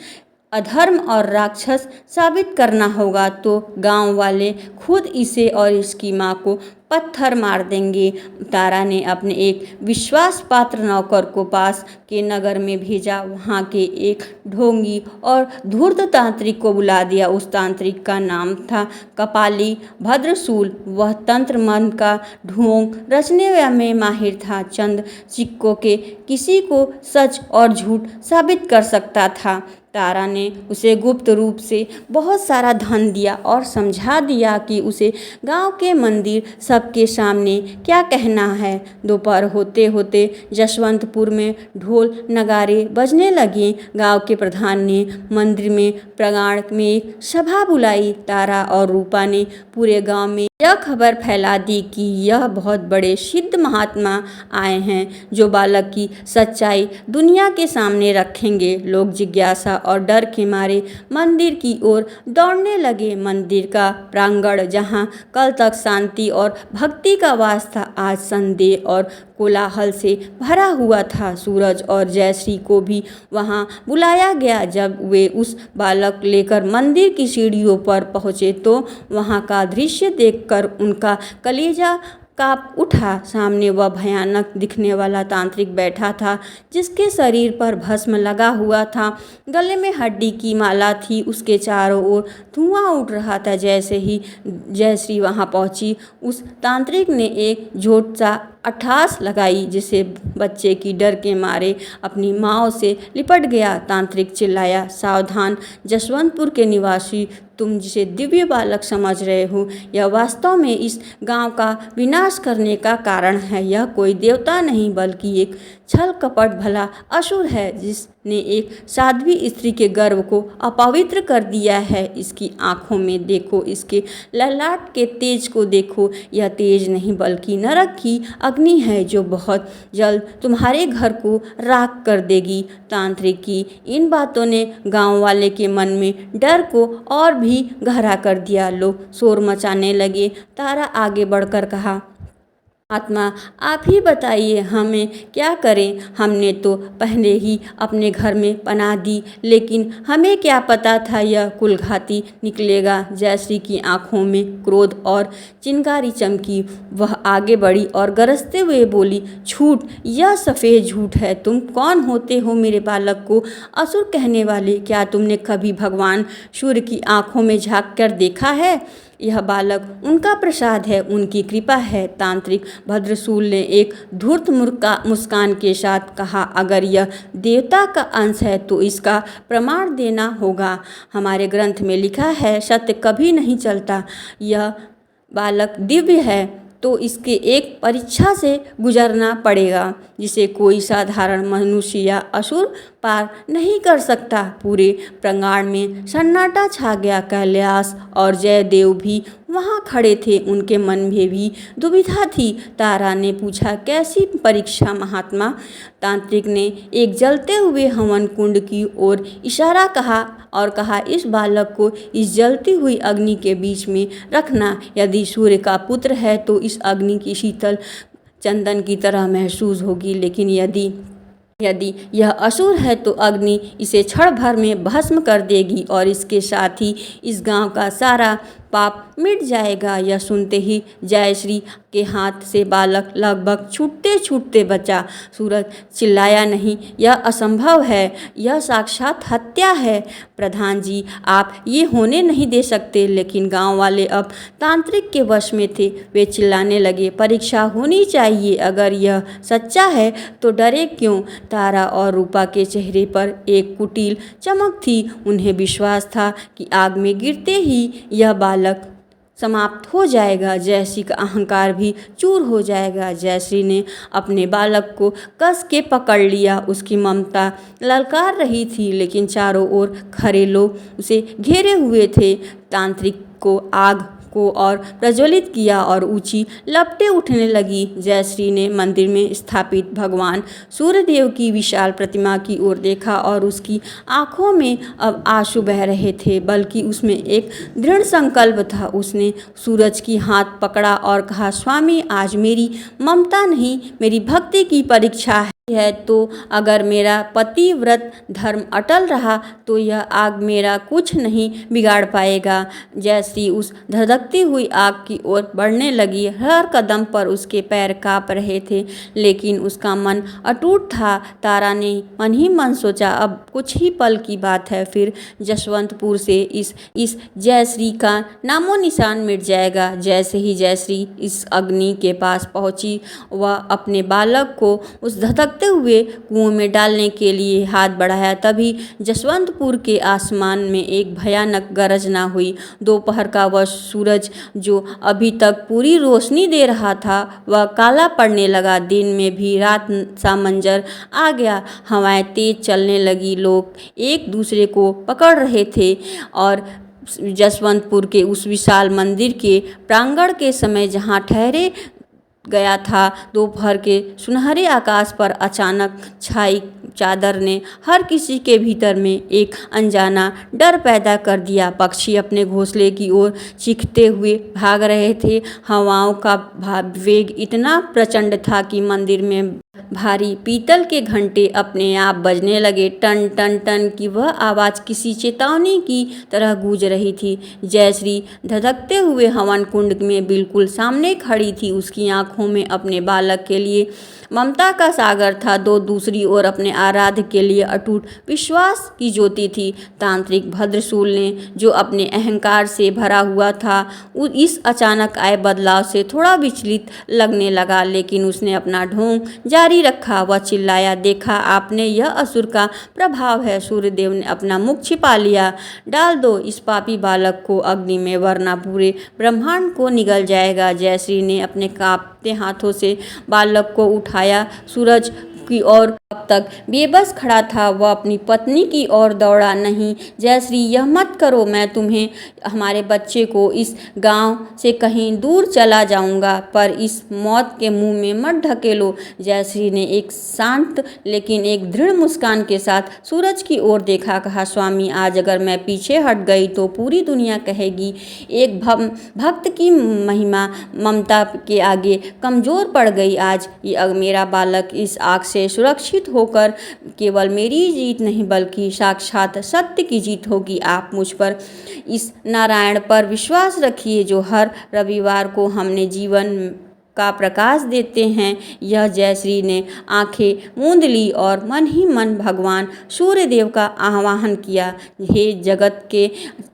अधर्म और राक्षस साबित करना होगा तो गांव वाले खुद इसे और इसकी मां को पत्थर मार देंगे। तारा ने अपने एक विश्वास पात्र नौकर को पास के नगर में भेजा। वहां के एक ढोंगी और धूर्त तांत्रिक को बुला दिया। उस तांत्रिक का नाम था कपाली भद्रशूल। वह तंत्र मंत्र का ढोंग रचने में माहिर था। चंद सिक्कों के किसी को सच और झूठ साबित कर सकता था। तारा ने उसे गुप्त रूप से बहुत सारा धन दिया और समझा दिया कि उसे गांव के मंदिर सबके सामने क्या कहना है। दोपहर होते होते जसवंतपुर में ढोल नगारे बजने लगे। गांव के प्रधान ने मंदिर में प्रांगण में एक सभा बुलाई। तारा और रूपा ने पूरे गांव में यह खबर फैला दी कि यह बहुत बड़े सिद्ध महात्मा आए हैं जो बालक की सच्चाई दुनिया के सामने रखेंगे। लोग जिज्ञासा और डर के मारे मंदिर की ओर दौड़ने लगे। मंदिर का प्रांगण जहां कल तक शांति और भक्ति का वास था, आज संदेह और कोलाहल से भरा हुआ था। सूरज और जयश्री को भी वहां बुलाया गया। जब वे उस बालक लेकर मंदिर की सीढ़ियों पर पहुंचे तो वहां का दृश्य देखकर उनका कलेजा कांप उठा। सामने वह भयानक दिखने वाला तांत्रिक बैठा था जिसके शरीर पर भस्म लगा हुआ था, गले में हड्डी की माला थी। उसके चारों ओर धुआं उठ रहा था। जैसे ही जयश्री वहां पहुंची, उस तांत्रिक ने एक झोट सा अट्ठास लगाई जिसे बच्चे की डर के मारे अपनी माँ से लिपट गया। तांत्रिक चिल्लाया, सावधान जसवंतपुर के निवासी, तुम जिसे दिव्य बालक समझ रहे हो यह वास्तव में इस गांव का विनाश करने का कारण है। यह कोई देवता नहीं बल्कि एक छल कपट भला असुर है जिसने एक साध्वी स्त्री के गर्भ को अपवित्र कर दिया है। इसकी आंखों में देखो, इसके ललाट के तेज को देखो। यह तेज नहीं बल्कि नरक की अग्नि है जो बहुत जल्द तुम्हारे घर को राख कर देगी। तांत्रिक की इन बातों ने गांव वाले के मन में डर को और भी गहरा कर दिया। लोग शोर मचाने लगे। तारा आगे बढ़कर कहा, आत्मा आप ही बताइए हमें क्या करें। हमने तो पहले ही अपने घर में पनाह दी, लेकिन हमें क्या पता था यह कुलघाती निकलेगा। जयश्री की आंखों में क्रोध और चिंगारी चमकी। वह आगे बढ़ी और गरजते हुए बोली, झूठ, यह सफ़ेद झूठ है। तुम कौन होते हो मेरे बालक को असुर कहने वाले? क्या तुमने कभी भगवान सूर्य की आंखों में झांक कर देखा है? यह बालक उनका प्रसाद है, उनकी कृपा है। तांत्रिक भद्रसूल ने एक धूर्त मुस्कान के साथ कहा, अगर यह देवता का अंश है तो इसका प्रमाण देना होगा। हमारे ग्रंथ में लिखा है, सत्य कभी नहीं चलता। यह बालक दिव्य है तो इसके एक परीक्षा से गुजरना पड़ेगा जिसे कोई साधारण मनुष्य या असुर पार नहीं कर सकता। पूरे प्रांगण में सन्नाटा छा गया। कैलाश और जयदेव भी वहाँ खड़े थे। उनके मन में भी दुविधा थी। तारा ने पूछा, कैसी परीक्षा महात्मा? तांत्रिक ने एक जलते हुए हवन कुंड की ओर इशारा कहा, इस बालक को इस जलती हुई अग्नि के बीच में रखना। यदि सूर्य का पुत्र है तो इस अग्नि की शीतल चंदन की तरह महसूस होगी, लेकिन यदि यह असुर है तो अग्नि इसे क्षण भर में भस्म कर देगी और इसके साथ ही इस गांव का सारा पाप मिट जाएगा। यह सुनते ही जयश्री के हाथ से बालक लगभग छूटते छूटते बचा। सूरज चिल्लाया, नहीं, यह असंभव है, यह साक्षात हत्या है। प्रधान जी, आप ये होने नहीं दे सकते। लेकिन गांव वाले अब तांत्रिक के वश में थे। वे चिल्लाने लगे, परीक्षा होनी चाहिए। अगर यह सच्चा है तो डरे क्यों? तारा और रूपा के चेहरे पर एक कुटिल चमक थी। उन्हें विश्वास था कि आग में गिरते ही यह बालक समाप्त हो जाएगा। जयश्री का अहंकार भी चूर हो जाएगा। जयश्री ने अपने बालक को कस के पकड़ लिया। उसकी ममता ललकार रही थी, लेकिन चारों ओर खड़े लोग उसे घेरे हुए थे। तांत्रिक को आग को और प्रज्वलित किया और ऊंची लपटें उठने लगी। जयश्री ने मंदिर में स्थापित भगवान सूर्यदेव की विशाल प्रतिमा की ओर देखा और उसकी आंखों में अब आंसू बह रहे थे, बल्कि उसमें एक दृढ़ संकल्प था। उसने सूरज की हाथ पकड़ा और कहा, स्वामी, आज मेरी ममता नहीं, मेरी भक्ति की परीक्षा है। तो अगर मेरा पतिव्रत धर्म अटल रहा तो यह आग मेरा कुछ नहीं बिगाड़ पाएगा। जयश्री उस धधकती हुई आग की ओर बढ़ने लगी। हर कदम पर उसके पैर कांप रहे थे, लेकिन उसका मन अटूट था। तारा ने मन ही मन सोचा, अब कुछ ही पल की बात है, फिर जसवंतपुर से इस जयश्री का नामो निशान मिट जाएगा। जैसे ही जयश्री इस अग्नि के पास पहुंची, वह अपने बालक को उस धधकते हुए कुएं में डालने के लिए हाथ बढ़ाया। तभी जसवंतपुर के आसमान में एक भयानक गरजना हुई। दोपहर का वह सूरज जो अभी तक पूरी रोशनी दे रहा था, वह काला पड़ने लगा। दिन में भी रात सा मंजर आ गया। हवाएं तेज चलने लगी। लोग एक दूसरे को पकड़ रहे थे और जसवंतपुर के उस विशाल मंदिर के प्रांगण के समय जहां ठहरे गया था, दोपहर के सुनहरे आकाश पर अचानक छाई चादर ने हर किसी के भीतर में एक अनजाना डर पैदा कर दिया। पक्षी अपने घोंसले की ओर चीखते हुए भाग रहे थे। हवाओं का वेग इतना प्रचंड था कि मंदिर में भारी पीतल के घंटे अपने आप बजने लगे। टन टन टन की वह आवाज़ किसी चेतावनी की तरह गूंज रही थी। जयश्री धधकते हुए हवन कुंड में बिल्कुल सामने खड़ी थी। उसकी आंखों में अपने बालक के लिए ममता का सागर था, तो दूसरी ओर अपने आराध्य के लिए अटूट विश्वास की ज्योति थी। तांत्रिक भद्रसूल ने, जो अपने अहंकार से भरा हुआ था, इस अचानक आए बदलाव से थोड़ा विचलित लगने लगा, लेकिन उसने अपना ढोंग जारी रखा। वह चिल्लाया, देखा आपने, यह असुर का प्रभाव है। सूर्यदेव ने अपना मुख छिपा लिया। डाल दो इस पापी बालक को अग्नि में, वरना पूरे ब्रह्मांड को निगल जाएगा। जयश्री ने अपने कांपते हाथों से बालक को उठाया। सूरज की ओर अब तक बेबस खड़ा था, वह अपनी पत्नी की ओर दौड़ा। नहीं जयश्री, यह मत करो, मैं तुम्हें, हमारे बच्चे को इस गांव से कहीं दूर चला जाऊंगा, पर इस मौत के मुंह में मत ढकेलो। जयश्री ने एक शांत लेकिन एक दृढ़ मुस्कान के साथ सूरज की ओर देखा, कहा, स्वामी, आज अगर मैं पीछे हट गई तो पूरी दुनिया कहेगी एक भक्त की महिमा ममता के आगे कमज़ोर पड़ गई। आज मेरा बालक इस आग से सुरक्षित होकर केवल मेरी जीत नहीं बल्कि साक्षात सत्य की जीत होगी। आप मुझ पर, इस नारायण पर विश्वास रखिए जो हर रविवार को हमने जीवन का प्रकाश देते हैं। यह जयश्री ने आंखें मूंद ली और मन ही मन भगवान सूर्यदेव का आह्वान किया। हे जगत के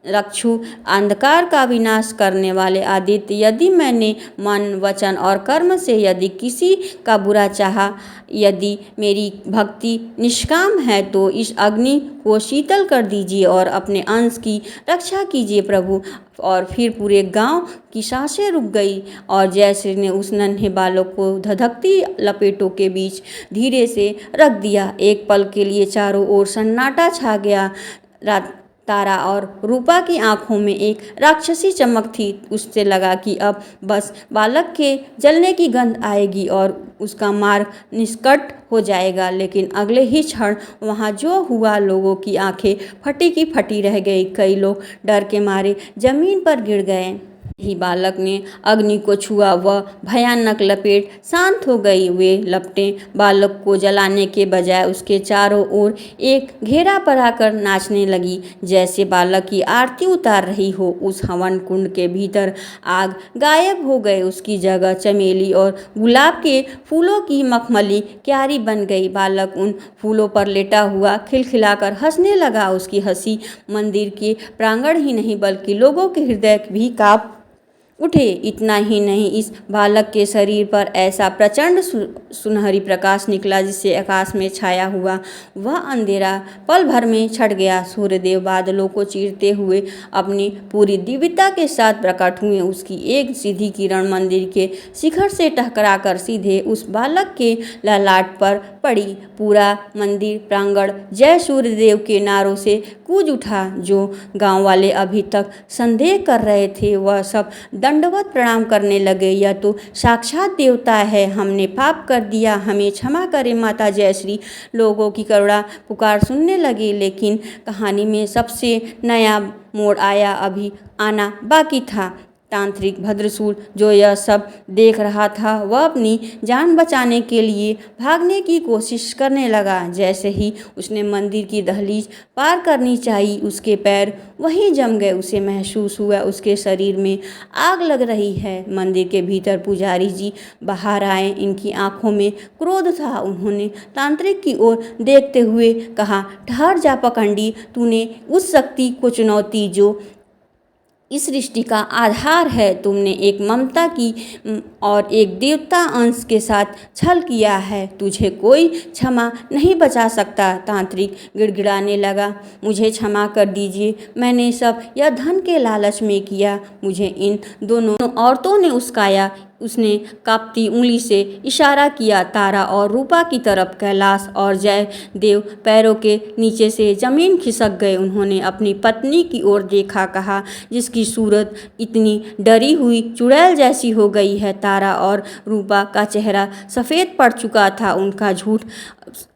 रक्षु, अंधकार का विनाश करने वाले आदित्य, यदि मैंने मन वचन और कर्म से यदि किसी का बुरा चाहा, यदि मेरी भक्ति निष्काम है, तो इस अग्नि को शीतल कर दीजिए और अपने अंश की रक्षा कीजिए प्रभु। और फिर पूरे गांव की सांसें रुक गई और जयश्री ने उस नन्हे बालक को धधकती लपेटों के बीच धीरे से रख दिया। एक पल के लिए चारों ओर सन्नाटा छा गया। तारा और रूपा की आंखों में एक राक्षसी चमक थी। उससे लगा कि अब बस बालक के जलने की गंध आएगी और उसका मार्ग निष्कट हो जाएगा, लेकिन अगले ही क्षण वहाँ जो हुआ, लोगों की आंखें फटी की फटी रह गई। कई लोग डर के मारे जमीन पर गिर गए। ही बालक ने अग्नि को छुआ, वह भयानक लपेट शांत हो गई। वे लपटें बालक को जलाने के बजाय उसके चारों ओर एक घेरा बनाकर नाचने लगी, जैसे बालक की आरती उतार रही हो। उस हवन कुंड के भीतर आग गायब हो गए, उसकी जगह चमेली और गुलाब के फूलों की मखमली क्यारी बन गई। बालक उन फूलों पर लेटा हुआ खिलखिलाकर हंसने लगा। उसकी हंसी मंदिर के प्रांगण ही नहीं बल्कि लोगों के हृदय भी कांप उठे। इतना ही नहीं, इस बालक के शरीर पर ऐसा प्रचंड सुनहरी प्रकाश निकला जिससे आकाश में छाया हुआ वह अंधेरा पल भर में छट गया। सूर्यदेव बादलों को चीरते हुए अपनी पूरी दिव्यता के साथ प्रकट हुए। उसकी एक सीधी किरण मंदिर के शिखर से टकराकर सीधे उस बालक के ललाट पर पड़ी। पूरा मंदिर प्रांगण जय सूर्यदेव के नारों से गूंज उठा। जो गांव वाले अभी तक संदेह कर रहे थे, वह सब दंडवत प्रणाम करने लगे। यह तो साक्षात देवता है, हमने पाप कर दिया, हमें क्षमा करें माता जयश्री। लोगों की करुणा पुकार सुनने लगे, लेकिन कहानी में सबसे नया मोड़ अभी आना बाकी था। तांत्रिक भद्रसूल जो यह सब देख रहा था, वह अपनी जान बचाने के लिए भागने की कोशिश करने लगा। जैसे ही उसने मंदिर की दहलीज पार करनी चाहिए, उसके पैर वहीं जम गए। उसे महसूस हुआ उसके शरीर में आग लग रही है। मंदिर के भीतर पुजारी जी बाहर आए, इनकी आंखों में क्रोध था। उन्होंने तांत्रिक की ओर देखते हुए कहा, ठहर जा पखंडी, तूने उस शक्ति को चुनौती जो इस सृष्टि का आधार है, तुमने एक ममता की और एक देवता अंश के साथ छल किया है, तुझे कोई क्षमा नहीं बचा सकता। तांत्रिक गिड़गिड़ाने लगा, मुझे क्षमा कर दीजिए, मैंने सब यह धन के लालच में किया। मुझे इन दोनों औरतों ने उस्काया। उसने कांपती उंगली से इशारा किया तारा और रूपा की तरफ। कैलाश और जय देव पैरों के नीचे से जमीन खिसक गए। उन्होंने अपनी पत्नी की ओर देखा, कहा, जिसकी सूरत इतनी डरी हुई चुड़ैल जैसी हो गई है। तारा और रूपा का चेहरा सफ़ेद पड़ चुका था। उनका झूठ,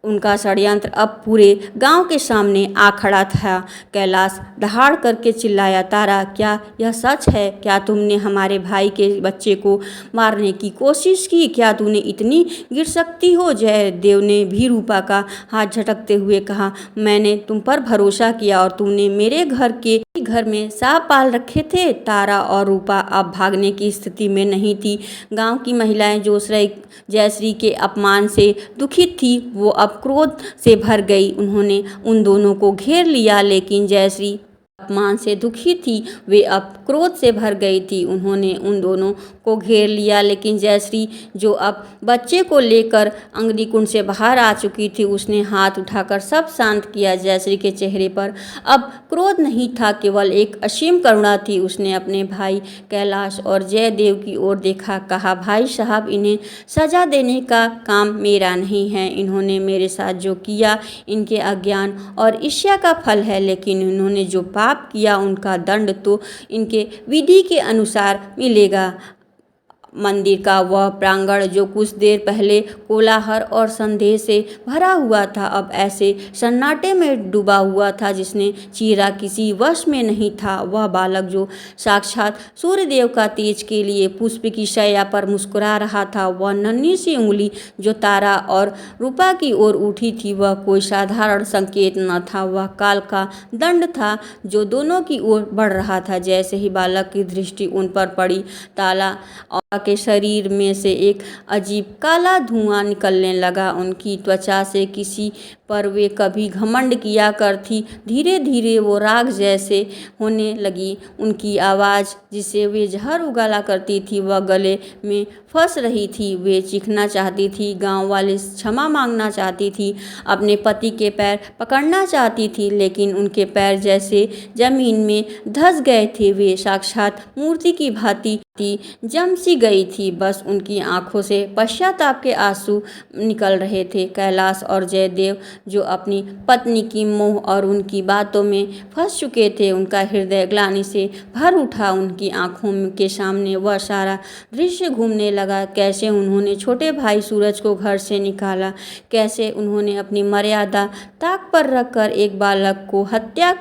उनका षड्यंत्र अब पूरे गांव के सामने आ खड़ा था। कैलाश दहाड़ करके चिल्लाया, तारा, क्या यह सच है? क्या तुमने हमारे भाई के बच्चे को मारने की कोशिश की? क्या तूने इतनी गिर सकती हो? जयदेव ने भी रूपा का हाथ झटकते हुए कहा, मैंने तुम पर भरोसा किया और तुमने मेरे घर में सांप पाल रखे थे। तारा और रूपा अब भागने की स्थिति में नहीं थी। गांव की महिलाएं जो जयश्री के अपमान से दुखित थी, वो अब क्रोध से भर गई। उन्होंने उन दोनों को घेर लिया, लेकिन जयश्री अपमान से दुखी थी, वे अब क्रोध से भर गई थी। उन्होंने उन दोनों को घेर लिया, लेकिन जयश्री जो अब बच्चे को लेकर अग्निकुंड से बाहर आ चुकी थी, उसने हाथ उठाकर सब शांत किया। जयश्री के चेहरे पर अब क्रोध नहीं था, केवल एक असीम करुणा थी। उसने अपने भाई कैलाश और जयदेव की ओर देखा, कहा, भाई साहब, इन्हें सजा देने का काम मेरा नहीं है। इन्होंने मेरे साथ जो किया इनके अज्ञान और ईर्ष्या का फल है, लेकिन इन्होंने जो पाप किया उनका दंड तो इनके विधि के अनुसार मिलेगा। मंदिर का वह प्रांगण जो कुछ देर पहले कोलाहल और संदेह से भरा हुआ था, अब ऐसे सन्नाटे में डूबा हुआ था जिसने चीरा किसी वश में नहीं था। वह बालक जो साक्षात सूर्यदेव का तेज के लिए पुष्प की शैया पर मुस्कुरा रहा था, वह नन्ही सी उंगली जो तारा और रूपा की ओर उठी थी, वह कोई साधारण संकेत न था, वह काल का दंड था जो दोनों की ओर बढ़ रहा था। जैसे ही बालक की दृष्टि उन पर पड़ी, ताला के शरीर में से एक अजीब काला धुआं निकलने लगा। उनकी त्वचा से किसी पर वे कभी घमंड किया करती, धीरे धीरे वो राख जैसे होने लगी। उनकी आवाज़ जिसे वे जहर उगाला करती थी, वह गले में फंस रही थी। वे चीखना चाहती थी, गांव वाले क्षमा मांगना चाहती थी, अपने पति के पैर पकड़ना चाहती थी, लेकिन उनके पैर जैसे जमीन में धंस गए थे। वे साक्षात मूर्ति की भांति जम सी गई थी। बस उनकी आंखों से पश्चाताप के आंसू निकल रहे थे। कैलाश और जयदेव जो अपनी पत्नी की मोह और उनकी बातों में फंस चुके थे, उनका हृदय ग्लानि से भर उठा। उनकी आंखों के सामने वह सारा दृश्य घूमने लगा। कैसे उन्होंने छोटे भाई सूरज को घर से निकाला, कैसे उन्होंने अपनी मर्यादा ताक पर रखकर एक बालक को हत्या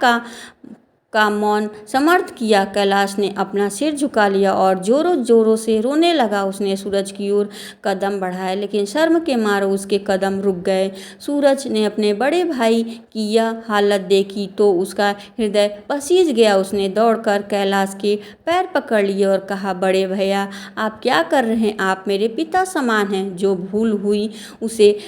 का मौन समर्थ किया। कैलाश ने अपना सिर झुका लिया और जोरों जोरों से रोने लगा। उसने सूरज की ओर कदम बढ़ाए, लेकिन शर्म के मारे उसके कदम रुक गए। सूरज ने अपने बड़े भाई की यह हालत देखी तो उसका हृदय पसीज गया। उसने दौड़कर कैलाश के पैर पकड़ लिए और कहा, बड़े भैया, आप क्या कर रहे हैं? आप मेरे पिता समान हैं। जो भूल हुई उसे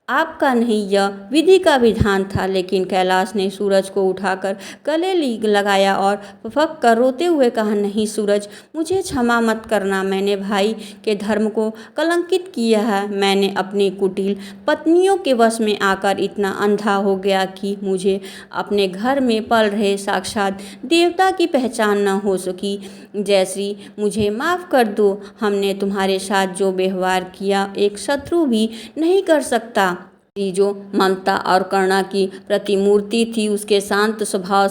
आपका नहीं, यह विधि का विधान था। लेकिन कैलाश ने सूरज को उठाकर गले लगाया और फक कर रोते हुए कहा, नहीं सूरज, मुझे क्षमा मत करना। मैंने भाई के धर्म को कलंकित किया है। मैंने अपनी कुटिल पत्नियों के वश में आकर इतना अंधा हो गया कि मुझे अपने घर में पल रहे साक्षात देवता की पहचान न हो सकी। जयश्री, मुझे माफ़ कर दो। हमने तुम्हारे साथ जो व्यवहार किया एक शत्रु भी नहीं कर सकता। जो ममता और करुणा की प्रतिमूर्ति थी, उसके शांत स्वभाव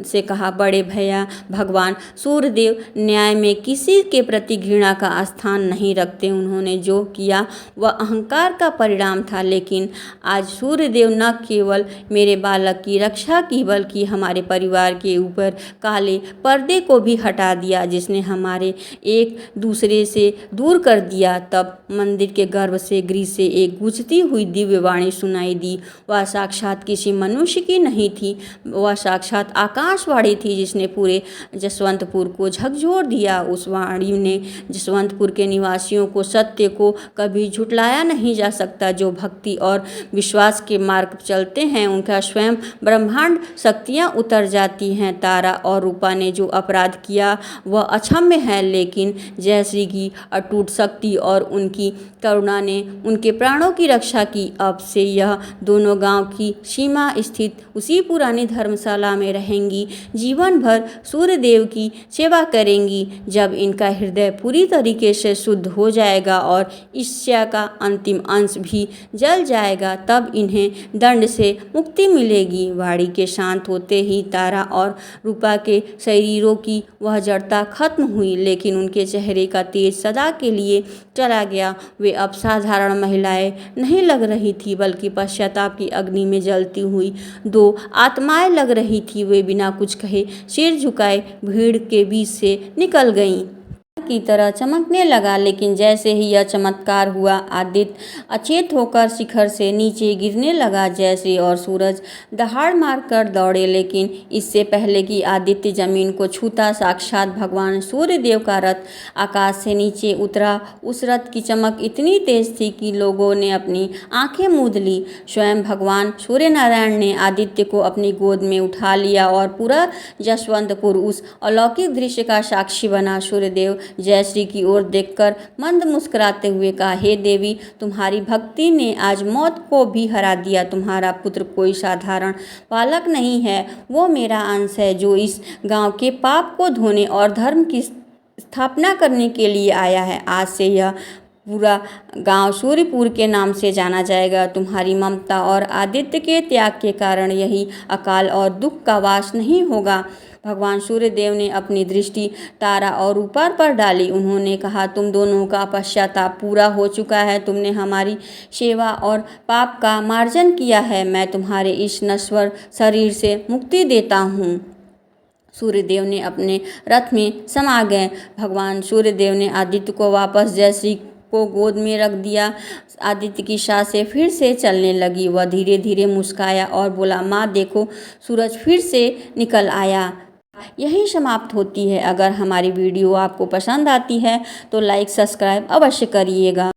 से कहा, बड़े भैया, भगवान सूर्यदेव न्याय में किसी के प्रति घृणा का स्थान नहीं रखते। उन्होंने जो किया वह अहंकार का परिणाम था, लेकिन आज सूर्यदेव न केवल मेरे बालक की रक्षा की, बल्कि हमारे परिवार के ऊपर काले पर्दे को भी हटा दिया, जिसने हमारे एक दूसरे से दूर कर दिया। तब मंदिर के गर्भ से गृह से एक गूंजती हुई दिव्य वाणी सुनाई दी। वह साक्षात किसी मनुष्य की नहीं थी, वह साक्षात आकाशवाणी थी जिसने पूरे जसवंतपुर को झकझोर दिया। उस वाणी ने जसवंतपुर के निवासियों को सत्य को कभी झुटलाया नहीं जा सकता। जो भक्ति और विश्वास के मार्ग पर चलते हैं, उनका स्वयं ब्रह्मांड शक्तियाँ उतर जाती हैं। तारा और रूपा ने जो अपराध किया वह अक्षम्य है, लेकिन जयश्री की अटूट शक्ति और उनकी करुणा ने उनके प्राणों की रक्षा की। अब से यह दोनों गांव की सीमा स्थित उसी पुरानी धर्मशाला में रहेंगी, जीवन भर सूर्यदेव की सेवा करेंगी। जब इनका हृदय पूरी तरीके से शुद्ध हो जाएगा और ईर्ष्या का अंतिम अंश भी जल जाएगा, तब इन्हें दंड से मुक्ति मिलेगी। वाणी के शांत होते ही तारा और रूपा के शरीरों की वह जड़ता खत्म हुई, लेकिन उनके चेहरे का तेज सदा के लिए चला गया। वे अब साधारण महिलाएं नहीं लग रही थी, बल्कि पश्चाताप की अग्नि में जलती हुई दो आत्माएं लग रही थी। वे बिना कुछ कहे सिर झुकाए भीड़ के बीच से निकल गईं। की तरह चमकने लगा। लेकिन जैसे ही यह चमत्कार हुआ, आदित्य अचेत होकर शिखर से नीचे गिरने लगा जैसे और सूरज दहाड़ मारकर दौड़े। लेकिन इससे पहले कि आदित्य जमीन को छूता, साक्षात भगवान सूर्यदेव का रथ आकाश से नीचे उतरा। उस रथ की चमक इतनी तेज थी कि लोगों ने अपनी आंखें मूंद ली। स्वयं भगवान सूर्यनारायण ने आदित्य को अपनी गोद में उठा लिया और पूरा यशवंतपुर उस अलौकिक दृश्य का साक्षी बना। सूर्यदेव जयश्री की ओर देखकर मंद मुस्कुराते हुए कहा, हे देवी, तुम्हारी भक्ति ने आज मौत को भी हरा दिया। तुम्हारा पुत्र कोई साधारण बालक नहीं है, वो मेरा अंश है जो इस गांव के पाप को धोने और धर्म की स्थापना करने के लिए आया है। आज से यह पूरा गांव सूर्यपुर के नाम से जाना जाएगा। तुम्हारी ममता और आदित्य के त्याग के कारण यही अकाल और दुख का वास नहीं होगा। भगवान सूर्यदेव ने अपनी दृष्टि तारा और ऊपर पर डाली। उन्होंने कहा, तुम दोनों का पश्चाताप पूरा हो चुका है। तुमने हमारी सेवा और पाप का मार्जन किया है। मैं तुम्हारे इस नश्वर शरीर से मुक्ति देता हूँ। सूर्यदेव ने अपने रथ में समा गए। भगवान सूर्यदेव ने आदित्य को वापस जयश्री को गोद में रख दिया। आदित्य की सांसें फिर से चलने लगी। वह धीरे धीरे मुस्काया और बोला, माँ देखो, सूरज फिर से निकल आया। यही समाप्त होती है। अगर हमारी वीडियो आपको पसंद आती है तो लाइक सब्सक्राइब अवश्य करिएगा।